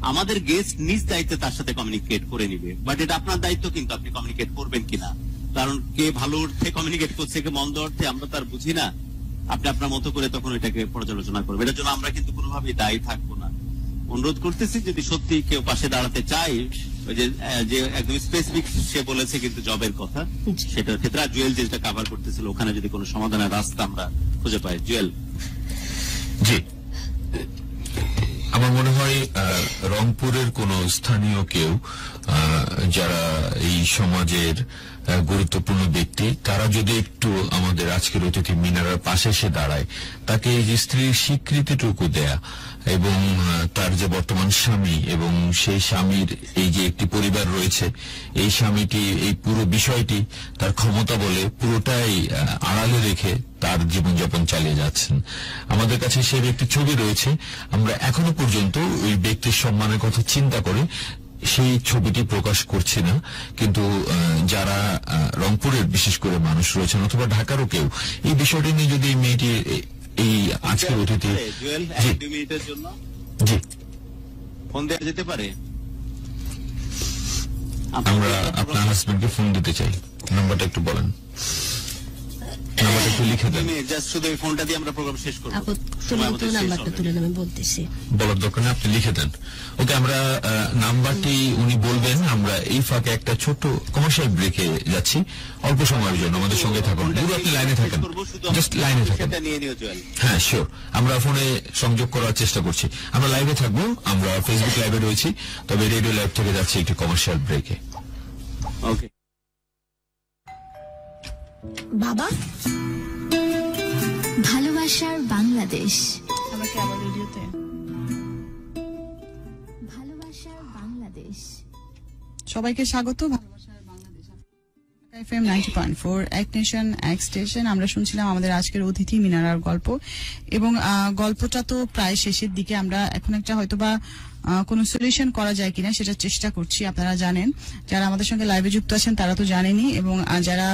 আমাদের গেস্ট নিজ দায়িত্বে তার সাথে কমিউনিকেট করে নিবে, বাট এটা আপনার দায়িত্ব কিন্তু আপনি কমিউনিকেট করবেন কিনা। কারণ কে ভালো অর্থে কমিউনিকেট করছে, কে মন্দ অর্থে, আমরা তার বুঝি না। আপনি আপনার মতো করে তখন এটাকে পর্যালোচনা করবেন। এটার জন্য আমরা কিন্তু কোনোভাবেই দায়ী থাকবো না। অনুরোধ করতেছি, যদি সত্যি কেউ পাশে দাঁড়াতে চাই, ওই যে একদম স্পেসিফিক সে বলেছে কিন্তু জবের কথা, সেটার ক্ষেত্রে আর জুয়েল যেটা কভার করতেছিল, ওখানে যদি কোনো সমাধানের রাস্তা আমরা খুঁজে পাই। জুয়েল। জি, আমার মনে হয় রংপুরের কোন স্থানীয় কেউ যারা এই সমাজের গুরুত্বপূর্ণ ব্যক্তি, তারা যদি একটু আমাদের আজকের অতিথি মিনারার পাশে এসে দাঁড়ায়, তাকে এই যে স্ত্রীর স্বীকৃতিটুকু দেয়া এবং তার যে বর্তমান স্বামী এবং সেই স্বামীর এই যে একটি পরিবার রয়েছে, এই স্বামীটি এই পুরো বিষয়টি তার ক্ষমতা বলে পুরোটাই আড়ালে রেখে তার জীবনযাপন চালিয়ে যাচ্ছেন। আমাদের কাছে সেই ব্যক্তির ছবি রয়েছে। আমরা এখনো পর্যন্ত ওই ব্যক্তির সম্মানের কথা চিন্তা করে সেই ছবিটি প্রকাশ করছি না, কিন্তু যারা রংপুরের বিশেষ করে মানুষ রয়েছেন অথবা ঢাকারও কেউ এই বিষয়টি নিয়ে যদি মেয়েটি এই আজকের অতিথি জুয়েল, জি 2 মিনিটের জন্য জি ফোন দেওয়া যেতে পারে? আমরা আপনার হাজবেন্ডকে ফোন দিতে চাই। নাম্বারটা একটু বলেন, নাম্বারটা একটু লিখে দেন। জাস্ট শুধু এই ফোনটা দিয়ে আমরা প্রোগ্রাম শেষ করব। আপু নাম্বারটা তুলে আমি বলতেছি। বলার দরকার নেই, আপনি লিখে দেন। ওকে, আমরা নাম্বারটি উনি বলবেন। আমরা এই ফাঁকে একটা ছোট্ট কমার্শিয়াল ব্রেকে যাচ্ছি অল্প সময়ের জন্য। আমাদের সঙ্গে থাকুন, পুরো আপনি লাইনে থাকেন, জাস্ট লাইনে থাকেন। নিয়ে নিও জুয়েল। হ্যাঁ শিওর, আমরা ফোনে সংযোগ করার চেষ্টা করছি। আমরা লাইভে থাকবো, আমরা ফেসবুক লাইভে রয়েছি, তবে রেডিও লাইভ থেকে যাচ্ছি একটি কমার্শিয়াল ব্রেকে। ওকে। বাবা, ভালোবাসার বাংলাদেশ। আমাকে আবার রেডিওতে ভালোবাসার বাংলাদেশ। সবাইকে স্বাগত। ভালোবাসার বাংলাদেশ FM 90.4 এক নেশন এক স্টেশন। আমরা শুনছিলাম আমাদের আজকের অতিথি মিনারার গল্প এবং গল্পটা তো প্রায় শেষের দিকে। আমরা এখন একটা হয়তোবা কোনো সলিউশন করা যায় কিনা সেটা চেষ্টা করছি। আপনারা জানেন, যারা আমাদের সঙ্গে লাইভে যুক্ত আছেন তারা তো জানেনই, এবং যারা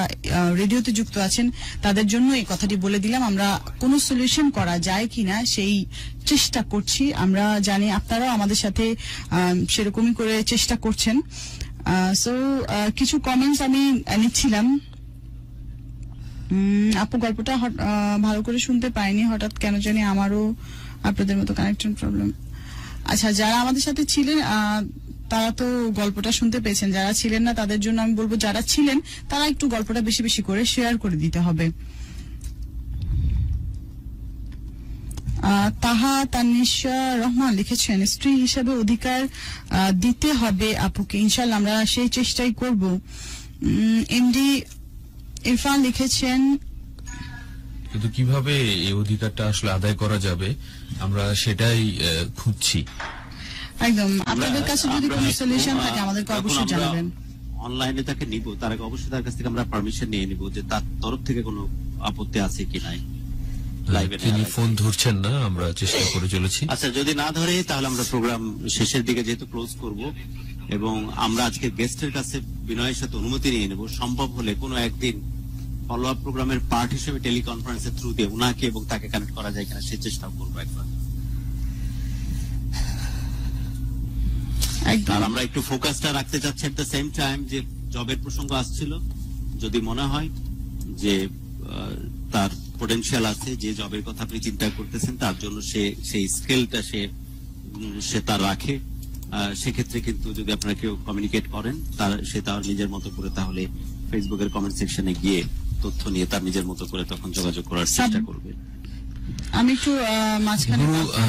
রেডিওতে যুক্ত আছেন তাদের জন্য এই কথাটি বলে দিলাম। আমরা কোনো সলিউশন করা যায় কিনা সেই চেষ্টা করছি। আমরা জানি আপনারাও আমাদের সাথে সেরকমই করে চেষ্টা করছেন। সো কিছু কমেন্টস আমি নিচ্ছিলাম। আপু, গল্পটা ভালো করে শুনতে পাইনি, হঠাৎ কেন জানি আমারও আপনাদের মতো কানেকশন প্রবলেম। আচ্ছা, যারা আমাদের সাথে ছিলেন তারা তো গল্পটা শুনতে পেয়েছেন, যারা ছিলেন না তাদের জন্য আমি বলবো যারা ছিলেন তারা একটু গল্পটা বেশি বেশি করে শেয়ার করে দিতে হবে। তাহা তানিশা রহমান লিখেছেন, স্ত্রী হিসেবে অধিকার দিতে হবে আপুকে, ইনশাল্লাহ আমরা সেই চেষ্টাই করব। এমডি ইরফান লিখেছেন, কিন্তু কিভাবে এই অধিকারটা আসলে আদায় করা যাবে আমরা সেটাই খুঁজছি। একদম আপনাদের কাছে যদি কোনো সলিউশন থাকে আমাদেরকে অবশ্যই জানাবেন। অনলাইনে তাকে নিব, তার আগে অবশ্যই তার কাছ থেকে আমরা পারমিশন নিয়ে নিব যে তার তরফ থেকে কোনো আপত্তি আছে কি নাই। তিনি ফোন ধরছেন না, আমরা চেষ্টা করে চলেছি। আচ্ছা, যদি না ধরে তাহলে আমরা প্রোগ্রাম শেষের দিকে যেহেতু ক্লোজ করব, এবং আমরা আজকে গেস্টের কাছে বিনয়ের সাথে অনুমতি নিয়ে নেব, সম্ভব হলে কোনো একদিন ফলো আপ প্রোগ্রামের পার্ট হিসেবে টেলিকনফারেন্সের থ্রু দিয়ে উনাকে এবং তাকে কানেক্ট করা যায় কিনা সেই চেষ্টা করবো একবার। একদম। আর আমরা একটু ফোকাসটা রাখতে চাচ্ছি এট দ্য সেম টাইম, যে জবের প্রসঙ্গ আসছিল, যদি মনে হয় যে তার পোটেনশিয়াল আছে, যে জবের কথা আপনি চিন্তা করতেছেন, তার জন্য সেই স্কিলটা সে তার রাখে, সেক্ষেত্রে কিন্তু যদি আপনারা কেউ কমিউনিকেট করেন, সে তার নিজের মতো করে তাহলে ফেসবুকের কমেন্ট সেকশনে গিয়ে তথ্য নিয়ে তার নিজের মতো করে তখন যোগাযোগ করার চেষ্টা করবে। আমি একটু মাঝখানে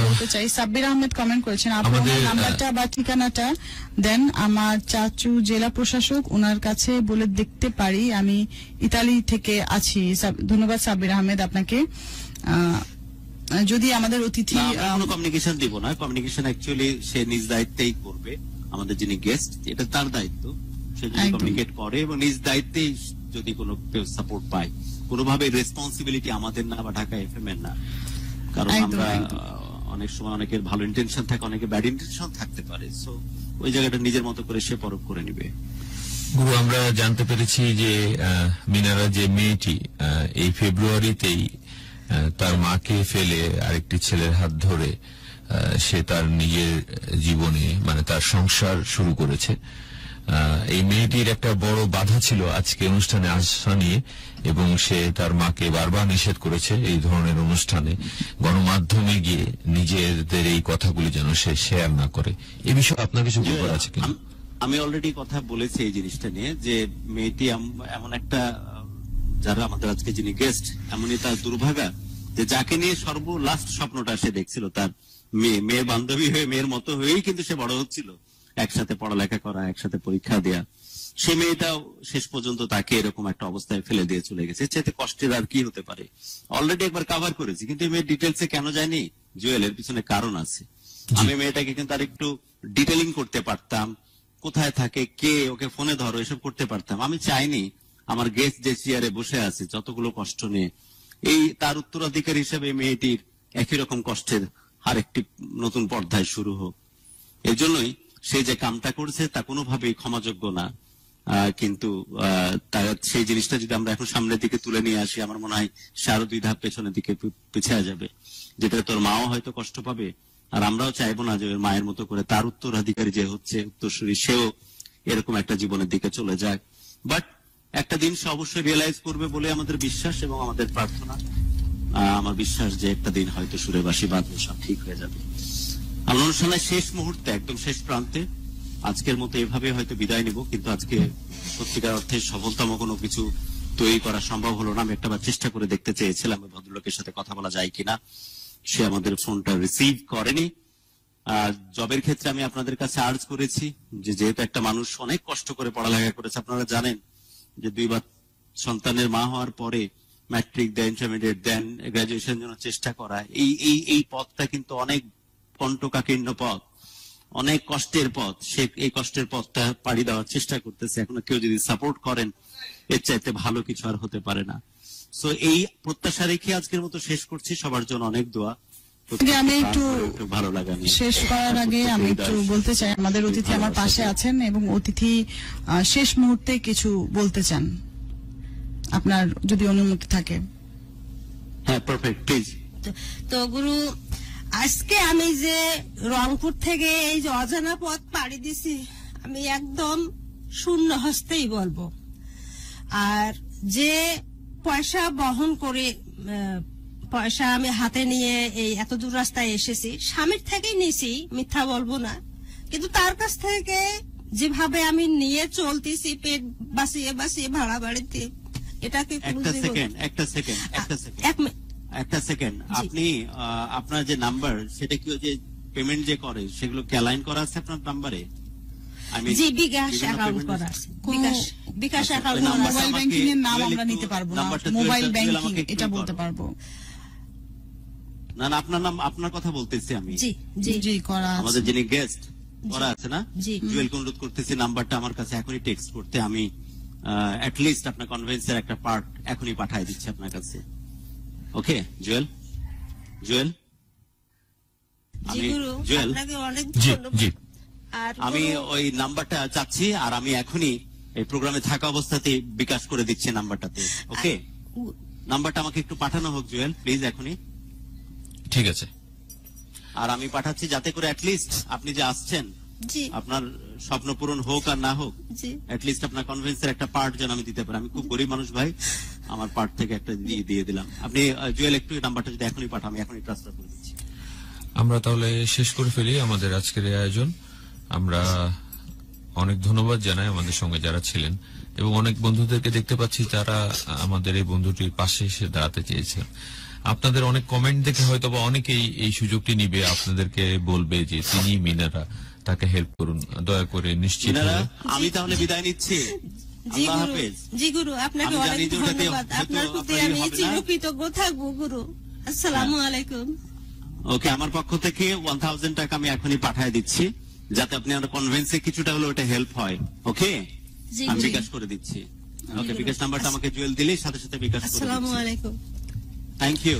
বলতে চাই, সাব্বির আহমেদ কমেন্ট করেছেন, আপনার নাম্বারটা বা ঠিকানাটা দেন, আমার চাচু জেলা প্রশাসক, ওনার কাছে বলে দেখতে পারি, আমি ইতালি থেকে আছি। ধন্যবাদ সাব্বির আহমেদ আপনাকে। যদি আমাদের অতিথি কোনো কমিউনিকেশন দিব না, কমিউনিকেশন অ্যাকচুয়ালি সে নিজ দায়িত্বেই করবে, আমাদের যিনি গেস্ট, এটা তার দায়িত্ব, সে যদি কমিউনিকেট করে এবং নিজ দায়িত্বেই যদি কোনো সাপোর্ট পায়, কোনোভাবে রেসপন্সিবিলিটি আমাদের না বা ঢাকা এফএম এর না, কারণ আমরা অনেক সময় অনেকের ভালো ইন্টেনশন থাকে, অনেকের ব্যাড ইন্টেনশন থাকতে পারে, সো ওই জায়গাটা নিজের মতো করে সে পরখ করে নিবে। গুরু, আমরা জানতে পেরেছি যে মিনারা যে মেয়েটি এই ফেব্রুয়ারিতেই তার মাকে ফেলে আরেকটি ছেলের হাত ধরে সে তার নিজের জীবনে মানে তার সংসার শুরু করেছে, এই মেয়েটির একটা বড় বাধা ছিল আজকে অনুষ্ঠানে আসা নিয়ে, এবং সে তার মাকে বারবার নিষেধ করেছে এই ধরনের অনুষ্ঠানে গণমাধ্যমে গিয়ে নিজেদের এই কথাগুলি যেন সে শেয়ার না করে। এ বিষয়ে আপনার কিছু বলার আছে কিনা? আমি অলরেডি কথা বলেছি এই জিনিসটা নিয়ে, যে মেয়েটি এমন একটা, যারা আমাদের আজকে যিনি গেস্ট, এমনই তার দুর্ভাগা যে যাকে নিয়ে লাস্ট স্বপ্নটা সে দেখছিল, তার মেয়ের বান্ধবী হয়ে, মেয়ের মতো হয়েই কিন্তু সে বড় হচ্ছিল, একসাথে পড়ালেখা করা, একসাথে পরীক্ষা দেয়া, সে মেয়েটাও শেষ পর্যন্ত তাকে এরকম একটা অবস্থায় ফেলে দিয়ে চলে গেছে। চাইতে কষ্টের আর কি হতে পারে? অলরেডি একবার কভার করেছি, কিন্তু এই মেয়ের ডিটেলসে কেন যায়নি, জুয়েলের পিছনে কারণ আছে। আমি মেয়েটাকে কিন্তু আর একটু ডিটেলিং করতে পারতাম, কোথায় থাকে, কে, ওকে ফোনে ধরো, এসব করতে পারতাম। আমি চাইনি আমার গেস্ট যে চেয়ারে বসে আছে যতগুলো কষ্ট নিয়ে, এই তার উত্তরাধিকার হিসেবে মেয়েটির একই রকম কষ্টের আরেকটি নতুন পর্যায় শুরু হোক। এর জন্যই সে যে কামটা করেছে তা কোনোভাবেই ক্ষমাযোগ্য না, কিন্তু সেই জিনিসটা যদি আমরা এখন সামনের দিকে তুলে নিয়ে আসি, আমার মনে হয় সে আরো 2 ধাপ পেছনের দিকে পিছিয়ে যাবে, যেটা তোর মাও হয়তো কষ্ট পাবে, আর আমরাও চাইবো না যে মায়ের মতো করে তার উত্তরাধিকারী যে হচ্ছে উত্তরসূরি, সেও এরকম একটা জীবনের দিকে চলে যায়। বাট একটা দিন সে অবশ্যই রিয়েলাইজ করবে বলে আমাদের বিশ্বাস এবং আমাদের প্রার্থনা। আমার বিশ্বাস যে একটা দিন হয়তো সুরের বাঁশি বাজবে, সব ঠিক হয়ে যাবে। আমরা অনুষ্ঠানের শেষ মুহূর্তে, একদম শেষ প্রান্তে, আজকের মতো এভাবে হয়তো বিদায় নিব, কিন্তু আজকে সত্যিকার অর্থে সফলতম কোনো কিছু তৈরি করা সম্ভব হলো না। আমি একটাবার চেষ্টা করে দেখতে চেয়েছিলাম ভদ্রলোকের সাথে কথা বলা যায় কিনা, সে আমাদের ফোনটা রিসিভ করেনি। জবের ক্ষেত্রে আমি আপনাদের কাছে আর্জ করেছি যে যেহেতু একটা মানুষ অনেক কষ্ট করে পড়ালেখা করেছে, আপনারা জানেন যে 2 বার সন্তানের মা হওয়ার পরে ম্যাট্রিক দেন, ইন্টারমিডিয়েট দেন, গ্রাজুয়েশন জন্য চেষ্টা করা, এই পথটা কিন্তু অনেক কণ্টকাকীর্ণ পথ, অনেক কষ্টের পথ। সে এই কষ্টের পথটা পাড়ি দেওয়ার চেষ্টা করতেছে। এখন কেউ যদি সাপোর্ট করেন, এর চাইতে ভালো কিছু আর হতে পারে না। সো এই প্রত্যাশা রেখে আজকের মতো শেষ করছি। সবার জন্য অনেক দোয়া। আমি একটু ভালো লাগা শেষ করার আগে আমি একটু বলতে চাই, আমাদের অতিথি আমার পাশে আছেন এবং অতিথি শেষ মুহূর্তে কিছু বলতে চান, আপনার যদি অনুমতি থাকে। হ্যাঁ, পারফেক্ট, প্লিজ। তো গুরু, আজকে আমি যে রংপুর থেকে এই যে অজানা পথ পাড়ি দিছি, আমি একদম শূন্য হস্তেই বলবো। আর যে পয়সা বহন করে, পয়সা আমি হাতে নিয়ে এই এত দূর রাস্তায় এসেছি, স্বামীর থেকেই নিয়েছি, মিথ্যা বলবো না, কিন্তু তার কাছ থেকে যেভাবে আমি নিয়ে চলতেছি, পেট বাঁচিয়ে বাঁচিয়ে ভাড়া বাড়িতে, এটাকে একটা সেকেন্ড, আপনি আপনার যে নাম্বার, সেটা কি যে পেমেন্ট যে করে সেগুলো অ্যালাইন করা আছে আপনার নাম্বারে? জি, বিকাশ অ্যাকাউন্ট করা আছে। বিকাশ অ্যাকাউন্ট, মোবাইল ব্যাংকিং এর নাম আমরা নিতে পারবো না, মোবাইল ব্যাংকিং এটা বলতে পারবো না। আপনার নাম, আপনার কথা বলতেছি আমি। জি জি জি, করা আছে। আমাদের যিনি গেস্ট করা আছে না, জুয়েল, অনুরোধ করতেছি নাম্বারটা আমার কাছে এখনই টেক্সট করতে। আমি অ্যাট লিস্ট আপনার কনভেন্সের একটা পার্ট এখনই পাঠিয়ে দিচ্ছি আপনার কাছে। ওকে জুয়েল, আমি ওই নাম্বারটা চাচ্ছি, আর আমি এখনই এই প্রোগ্রামে থাকা অবস্থাতে বিকাশ করে দিচ্ছি নাম্বারটাতে। ওকে, নাম্বারটা আমাকে একটু পাঠানো হোক জুয়েল, প্লিজ, এখনই। ঠিক আছে। আর আমি পাঠাচ্ছি যাতে করে অ্যাট লিস্ট আপনি যে আসছেন জি আপনার স্বপ্ন পূরণ হোক আর না হোক, জি লিস্ট আপনার কনফারেন্সের একটা পার্ট যেন আমি দিতে পারি। আমি খুব গরিব মানুষ ভাই, আমার পার্ট থেকে একটা দিয়ে দিলাম। আপনি জুয়েল একটু নাম্বারটা যদি এখনই পাঠান, আমি এখনই ট্রান্সফার করে দিচ্ছি। আমরা তাহলে শেষ করে ফেলি আমাদের আজকের এই আয়োজন। আমরা অনেক ধন্যবাদ জানাই আমাদের সঙ্গে যারা ছিলেন, এবং অনেক বন্ধুদেরকে দেখতে পাচ্ছি যারা আমাদের এই বন্ধুটির পাশে এসে দাঁড়াতে চেয়েছেন। আপনাদের অনেক কমেন্ট দেখে হয়তো বা অনেকেই এই সুযোগটি নিবে, আপনাদেরকে বলবে যে তিনি মিনারা, তাকে হেল্প করুন দয়া করে, নিশ্চিত মিনারা, হলে। আমি তাহলে বিদায় নিচ্ছি। জি আল্লাহ গুরু, হাফেজ। জি গুরু, আপনাকে আমি জানি অনেক যে ওটাতে ধন্যবাদ। হয়তো আপনার প্রতি আপনার আমি হবে না। চিরকৃতজ্ঞ থাকবো গুরু। আসসালামু আলাইকুম। ওকে, আমার পক্ষ থেকে 1000 টাকা আমি এখনই পাঠিয়ে দিচ্ছি, যাতে আপনি আমার কনভেন্সে কিছুটা হলো ওটা হেল্প হয়। ওকে, জি আমি গুরু। বিকাশ করে দিচ্ছি। ওকে, বিকাশ নাম্বারটা আমাকে জুয়েল দিলেই সাথে সাথে বিকাশ করে আসসালামু দিচ্ছি। আলাইকুম। থ্যাংক ইউ,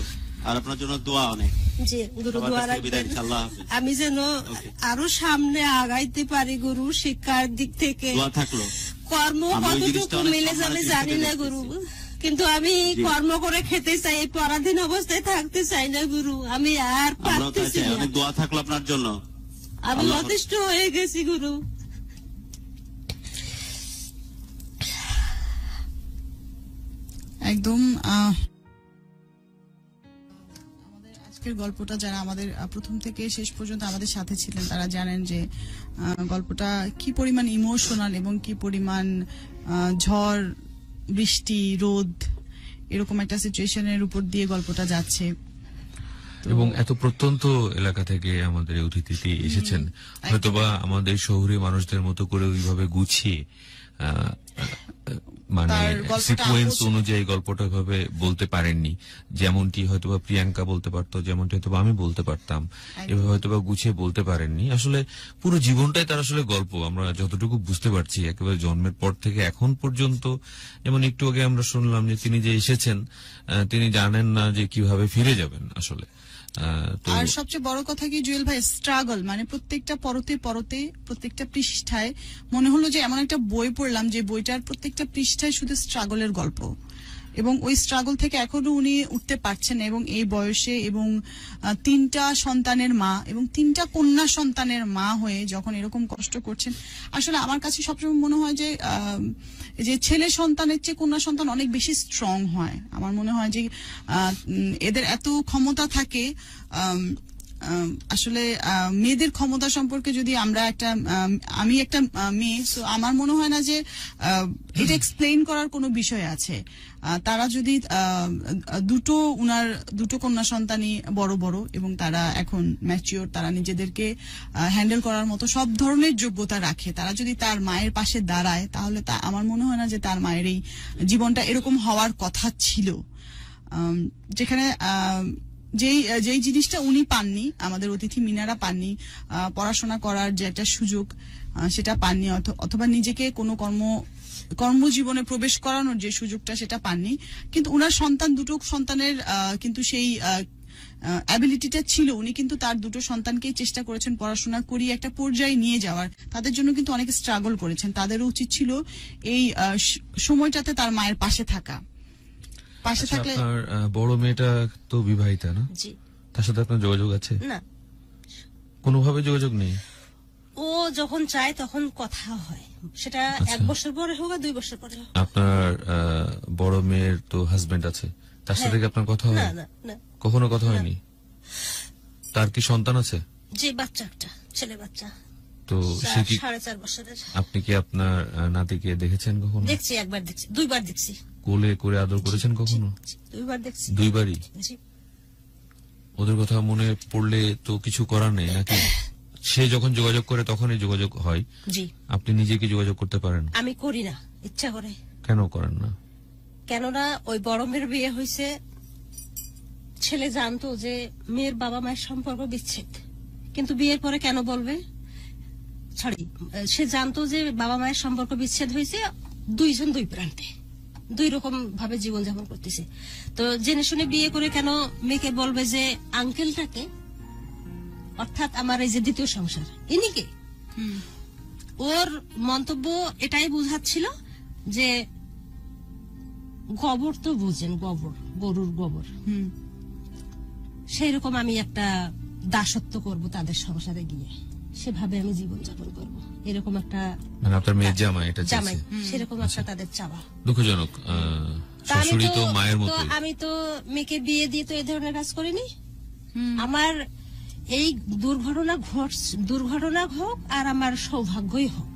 আর আপনার জন্য দোয়া অনেক। জি গুরু, সবার দোয়া কাছ থেকে বিদায় রাখবেন নিচ্ছি। আল্লাহ হাফেজ। আমি যেন Okay. আরো সামনে আগাইতে পারি গুরু, শিক্ষার দিক থেকে। দোয়া থাকলো। কর্ম আমি ওই জিনিসটা কতটুকু অনেক মিলে যাবে সম্মানের জানি দৃষ্টিতে না গুরু, দেখতেছি। কিন্তু আমি জি। কর্ম করে খেতে চাই, এই পরাধীন অবস্থায় থাকতে চাই না গুরু। আমি আর আমরাও তাই পারতেছি চাই। না, অনেক দোয়া থাকলো আপনার জন্য। আমি আল্লাহ অতিষ্ঠ হয়ে গেছি গুরু। একদম আমাদের আজকের গল্পটা যারা আমাদের প্রথম থেকে শেষ পর্যন্ত আমাদের সাথে ছিলেন তারা জানেন যে গল্পটা কি পরিমাণ ইমোশনাল এবং কি পরিমাণ ঝড় বৃষ্টি রোদ এরকম একটা সিচুয়েশনের উপর দিয়ে গল্পটা যাচ্ছে। এবং এত প্রত্যন্ত এলাকা থেকে আমাদের এই অতিথিটি এসেছেন, হয়তোবা আমাদের শহুরে মানুষদের মতো করে ওইভাবে গুছিয়ে মানে তার গল্পটা সিকোয়েন্স আপোষ- অনুযায়ী গল্পটা ভাবে বলতে পারেননি, যেমনটি হয়তোবা প্রিয়াঙ্কা বলতে পারতো, যেমনটি হয়তোবা আমি বলতে পারতাম, এভাবে হয়তোবা গুছিয়ে বলতে পারেননি। আসলে পুরো জীবনটাই তার আসলে গল্প, আমরা যতটুকু বুঝতে পারছি একেবারে জন্মের পর থেকে এখন পর্যন্ত। যেমন একটু আগে আমরা শুনলাম যে তিনি যে এসেছেন তিনি জানেন না যে কিভাবে ফিরে যাবেন আসলে। তো আর সবচেয়ে বড় কথা কি জুয়েল ভাই, স্ট্রাগল, মানে প্রত্যেকটা পরতে প্রত্যেকটা পৃষ্ঠায় মনে হলো যে এমন একটা বই পড়লাম যে বইটার প্রত্যেকটা পৃষ্ঠায় শুধু স্ট্রাগলের গল্প, এবং ওই স্ট্রাগল থেকে এখনো উনি উঠতে পারছেন, এবং এই বয়সে এবং 3টা সন্তানের মা এবং 3টা কন্যা সন্তানের মা হয়ে যখন এরকম কষ্ট করছেন, আসলে আমার কাছে সবসময় মনে হয় যে ছেলে সন্তানের চেয়ে কন্যা সন্তান অনেক বেশি স্ট্রং হয়। আমার মনে হয় যে এদের এত ক্ষমতা থাকে। আসলে মেয়েদের ক্ষমতা সম্পর্কে যদি আমরা আমি একটা মেয়ে, সো আমার মনে হয় না যে এটা এক্সপ্লেইন করার কোনো বিষয় আছে। তারা যদি দুটো কন্যা সন্তানই বড় বড় এবং তারা এখন ম্যাচিওর, তারা নিজেদেরকে হ্যান্ডেল করার মতো সব ধরনের যোগ্যতা রাখে, তারা যদি তার মায়ের পাশে দাঁড়ায়, তাহলে আমার মনে হয় না যে তার মায়ের এই জীবনটা এরকম হওয়ার কথা ছিল। যেখানে যেই জিনিসটা উনি পাননি, আমাদের অতিথি মিনারা পাননি, পড়াশোনা করার যে একটা সুযোগ সেটা পাননি, অথবা নিজেকে কোনো কর্মজীবনে প্রবেশ করানোর যে সুযোগটা সেটা পাননি, কিন্তু উনার দুটো সন্তানের কিন্তু সেই অ্যাবিলিটিটা ছিল। উনি কিন্তু তার দুটো সন্তানকেই চেষ্টা করেছেন পড়াশোনা করিয়ে একটা পর্যায়ে নিয়ে যাওয়ার। তাদের জন্য কিন্তু অনেক স্ট্রাগল করেছেন। তাদেরও উচিত ছিল এই সময়টাতে তার মায়ের পাশে থাকা। পাশে থাকলে আপনার বড় মেয়েটা তো বিবাহিতা না? জি তার সাথে আপনার যোগাযোগ আছে? না, কোনোভাবে যোগাযোগ নেই? ও যখন চায় তখন কথা হয়, সেটা 1 বছর পরে হোক আর 2 বছর পরে হোক। আপনার বড় মেয়ের তো হাজবেন্ড আছে, তার সাথে কি আপনার কথা না হয়? না না, কখনো কথা হয়নি? তার কি সন্তান আছে? যে বাচ্চা, একটা ছেলে বাচ্চা, তো সে কি, 4.5 বছরের। আপনি কি আপনার নাতিকে দেখেছেন কখনো? দেখছি, একবার দেখছি, 2বার দেখছি, কোলে করে আদর করেছেন কখনো? 2বার দেখছি। 2বারই? জি ওদের কথা মনে পড়লে তো কিছু করার নেই নাকি? সে যখন যোগাযোগ করে তখনই যোগাযোগ হয়, জি। আপনি নিজে কি যোগাযোগ করতে পারেন? আমি করি না, ইচ্ছা করে। কেন করেন না? কেননা ওই বড় মেয়ের বিয়ে হয়েছে, ছেলে জানতো যে মেয়ের বাবা মায়ের সম্পর্ক বিচ্ছেদ, কিন্তু বিয়ের পরে কেন বলবে? সে জানতো যে বাবা মায়ের সম্পর্ক বিচ্ছেদ হয়েছে, 2 জন 2 প্রান্তে 2 রকম ভাবে জীবনযাপন করতেছে। তো জেনে শুনে বিয়ে করে কেন মেয়েকে বলবে যে আঙ্কেলটাকে, অর্থাৎ আমার এই যে দ্বিতীয় সংসার, ইনিকে? ওর মন্তব্য এটাই বুঝাচ্ছিল যে গোবর তো বুঝেন, গরুর গোবর, সেই রকম আমি একটা দাসত্ব করব তাদের সংসারে গিয়ে, সেভাবে আমি জীবনযাপন করব, এরকম একটা মানে আপনার মেয়ের জামাই এটা জামাই, চাইছে। সেরকম একটা তাদের চাওয়া। দুঃখজনক। তা আমি শাশুড়ি তো তো- মায়ের তো মতো। আমি তো মেয়েকে বিয়ে দিয়ে তো এই ধরনের কাজ করিনি। আমার এই দুর্ঘটনা হোক আর আমার সৌভাগ্যই হোক,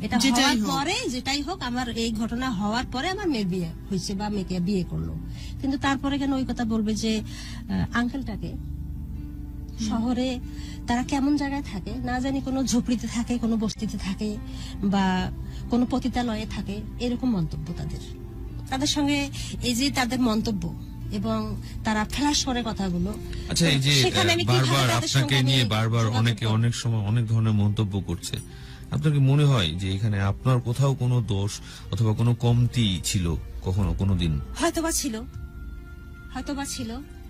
এটা যেটাই হওয়ার হোক। পরে যেটাই হোক, আমার এই ঘটনা হওয়ার পরে আমার মেয়ের বিয়ে হয়েছে বা মেয়েকে বিয়ে করলো। কিন্তু তারপরে কেন ওই কথা বলবে যে আঙ্কেলটাকে শহরে তারা কেমন জায়গায় থাকে না জানি, কোনো ঝুপড়িতে থাকে, কোনো বস্তিতে থাকে বা কোনো পতিতালয়ে থাকে, এরকম মন্তব্য তাদের সঙ্গে। এই যে তাদের মন্তব্য এবং তারা ফ্ল্যাশ করে কথাগুলো, আচ্ছা, এই যে সেখানে আমি কিভাবে বারবার তাদের আপনাকে সঙ্গে আমি নিয়ে বারবার যোগাযোগ অনেকে করব? অনেক সময় অনেক ধরনের মন্তব্য করছে, আপনার কি মনে হয় যে এখানে আপনার কোথাও কোনো দোষ অথবা কোনো কমতি ছিল কখনো কোনোদিন? হয়তোবা ছিল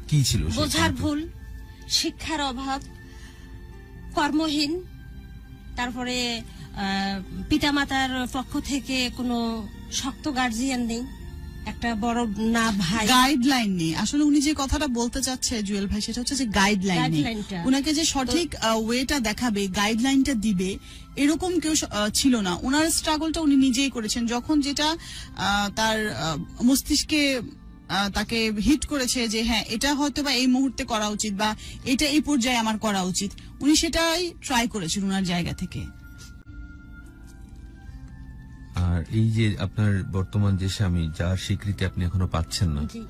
কি ছিল সেই বোঝার কমতি? ভুল, শিক্ষার অভাব, কর্মহীন, তারপরে পিতামাতার পক্ষ থেকে কোনো শক্ত গার্জিয়ান নেই, একটা বড় না ভাই, গাইডলাইন নেই। আসলে উনি যে কথাটা বলতে চাচ্ছে জুয়েল ভাই, সেটা হচ্ছে যে গাইডলাইন নেই। গাইডলাইনটা। উনাকে যে সঠিক ওয়েটা দেখাবে, গাইডলাইনটা দিবে, এরকম কেউ ছিল না। ওনার স্ট্রাগলটা উনি নিজেই করেছেন। যখন যেটা তার মস্তিষ্কে তাকে হিট করেছে যে হ্যাঁ এটা হয়তো বা এই মুহূর্তে করা উচিত বা এটা এই পর্যায়ে আমার করা উচিত, উনি সেটাই ট্রাই করেছেন ওনার জায়গা থেকে। আর এই যে আপনার বর্তমান যে স্বামী, যার স্বীকৃতি আপনি এখনো পাচ্ছেন না, জি।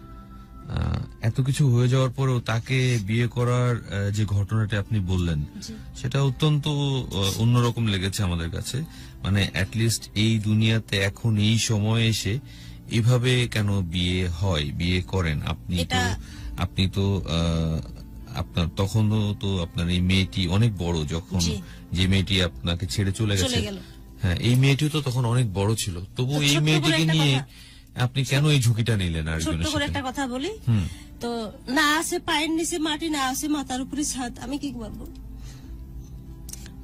এত কিছু হয়ে যাওয়ার পরেও তাকে বিয়ে করার যে ঘটনাটা আপনি বললেন, সেটা অত্যন্ত অন্যরকম লেগেছে আমাদের কাছে। মানে অ্যাটলিস্ট এই দুনিয়াতে এখন এই সময়ে এসে এভাবে কেন বিয়ে করেন আপনি তো আপনার তখনও তো আপনার এই মেয়েটি অনেক বড়, যখন জি। যে মেয়েটি আপনাকে ছেড়ে চলে গেছে, গেল। হ্যাঁ, এই মেয়েটিও তো তখন অনেক বড় ছিল, তবু তো এই ছোট্ট করে মেয়েটিকে একটা নিয়ে কথা- আপনি কেন এই ঝুঁকিটা নিলেন ছোট্ট আরেকজনের করে সাথে? একটা কথা বলি, হুম। তো না আছে পায়ের নিচে মাটি, না আছে মাথার উপরে ছাদ, আমি কি করবো?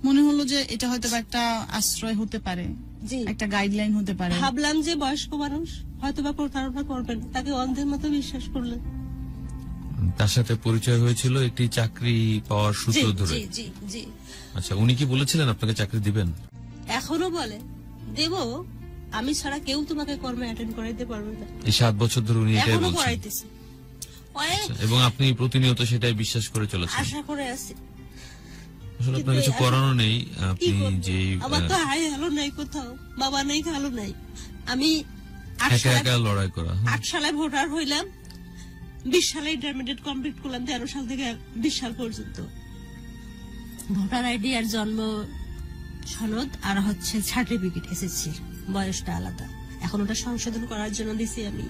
মনে হলো যে এটা হয়তো বা একটা আশ্রয় হতে পারে, জি। একটা গাইডলাইন হতে পারে। ভাবলাম যে বয়স্ক মানুষ হয়তো বা প্রতারণা করবেন, তাকে অন্ধের মতো বিশ্বাস করলেন। তার সাথে পরিচয় হয়েছিল একটি চাকরি পাওয়ার জি সূত্র ধরে। জি জি জি। আচ্ছা, উনি কি বলেছিলেন আপনাকে চাকরি দিবেন? এখনো বলে দেব, আমি ছাড়া কেউ তোমাকে কর্মে অ্যাটেন্ড করাইতে পারবে না। এই 7 বছর ধরে উনি এটাই এখনো বলছেন। করাইতেছে। আচ্ছা, এবং আপনি প্রতিনিয়ত সেটাই বিশ্বাস করে চলেছেন। আশা করে আছি। আসলে আপনার কিছু কিন্তু করানো নেই। কি আপনি করবো? যে আমার তো হাই হ্যালো নাই কোথাও, বাবা নেই, খালু নাই। আমি একা একা লড়াই করা। 8 সালে ভোটার হইলাম, 20 সালে ইন্টারমিডিয়েট কমপ্লিট করলাম, 13 সাল থেকে 20 সাল পর্যন্ত ভোটার আইডি আর জন্ম সনদ আর হচ্ছে সার্টিফিকেট এসএসসি বয়সটা আলাদা। এখন ওটা সংশোধন করার জন্য দিছি আমি।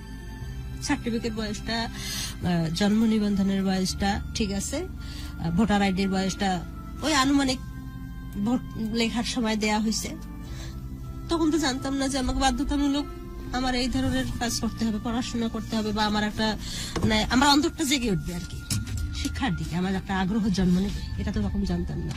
সার্টিফিকেট বয়সটা, জন্ম নিবন্ধনের বয়সটা ঠিক আছে, ভোটার আইডির বয়সটা ওই আনুমানিক ভোট লেখার সময় দেয়া হয়েছে। তখন তো জানতাম না যে আমাকে বাধ্যতামূলক আমার এই ধরনের কাজ করতে হবে, পড়াশোনা করতে হবে, বা আমার একটা মানে আমার অন্তরটা জেগে উঠবে আর কি, শিক্ষার দিকে আমার একটা আগ্রহ জন্ম নেবে, এটা তো তখন জানতাম না।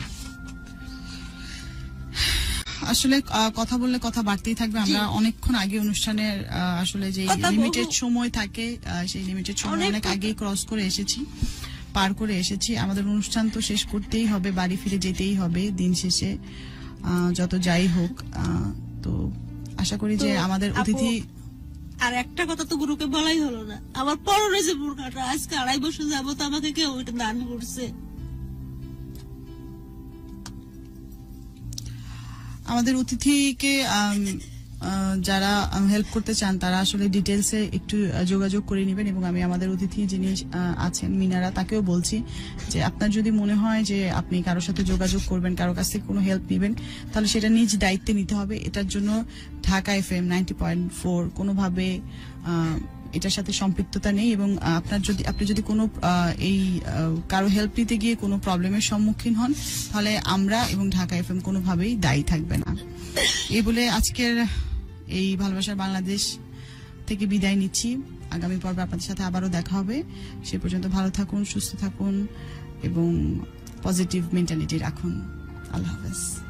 আসলে কথা বললে কথা বাড়তেই থাকবে। আমরা অনেকক্ষণ আগে অনুষ্ঠানের আসলে যে কথা বলবো। লিমিটেড সময় থাকে, সেই লিমিটেড সময় অনেক অনেক কথা। আগেই ক্রস করে এসেছি, পার করে এসেছি। আমাদের অনুষ্ঠান তো শেষ করতেই হবে, বাড়ি ফিরে যেতেই হবে দিন শেষে, যত যাই হোক। তো আশা করি যে তো আমাদের আপু, অতিথি, আর একটা কথা তো গুরুকে বলাই হলো না, আমার পরনে যে বোরখাটা আজকে 2.5 বছর যাবত আমাকে কেউ ওইটা দান করছে। আমাদের অতিথিকে যারা হেল্প করতে চান তারা আসলে ডিটেলসে একটু যোগাযোগ করে নেবেন। এবং আমি আমাদের অতিথি যিনি আছেন মিনারা, তাকেও বলছি যে আপনার যদি মনে হয় যে আপনি কারোর সাথে যোগাযোগ করবেন, কারোর কাছ থেকে কোনো হেল্প নেবেন, তাহলে সেটা নিজ দায়িত্বে নিতে হবে। এটার জন্য ঢাকা FM 90.4 কোনোভাবে এটার সাথে সম্পৃক্ততা নেই। এবং আপনি যদি কোনো এই কারো হেল্প নিতে গিয়ে কোনো প্রবলেমের সম্মুখীন হন, তাহলে আমরা এবং ঢাকা FM কোনোভাবেই দায়ী থাকবে না। এই বলে আজকের এই ভালোবাসার বাংলাদেশ থেকে বিদায় নিচ্ছি। আগামী পর্বে আপনাদের সাথে আবারও দেখা হবে। সে পর্যন্ত ভালো থাকুন, সুস্থ থাকুন এবং পজিটিভ মেন্টালিটি রাখুন। আল্লাহ হাফেজ।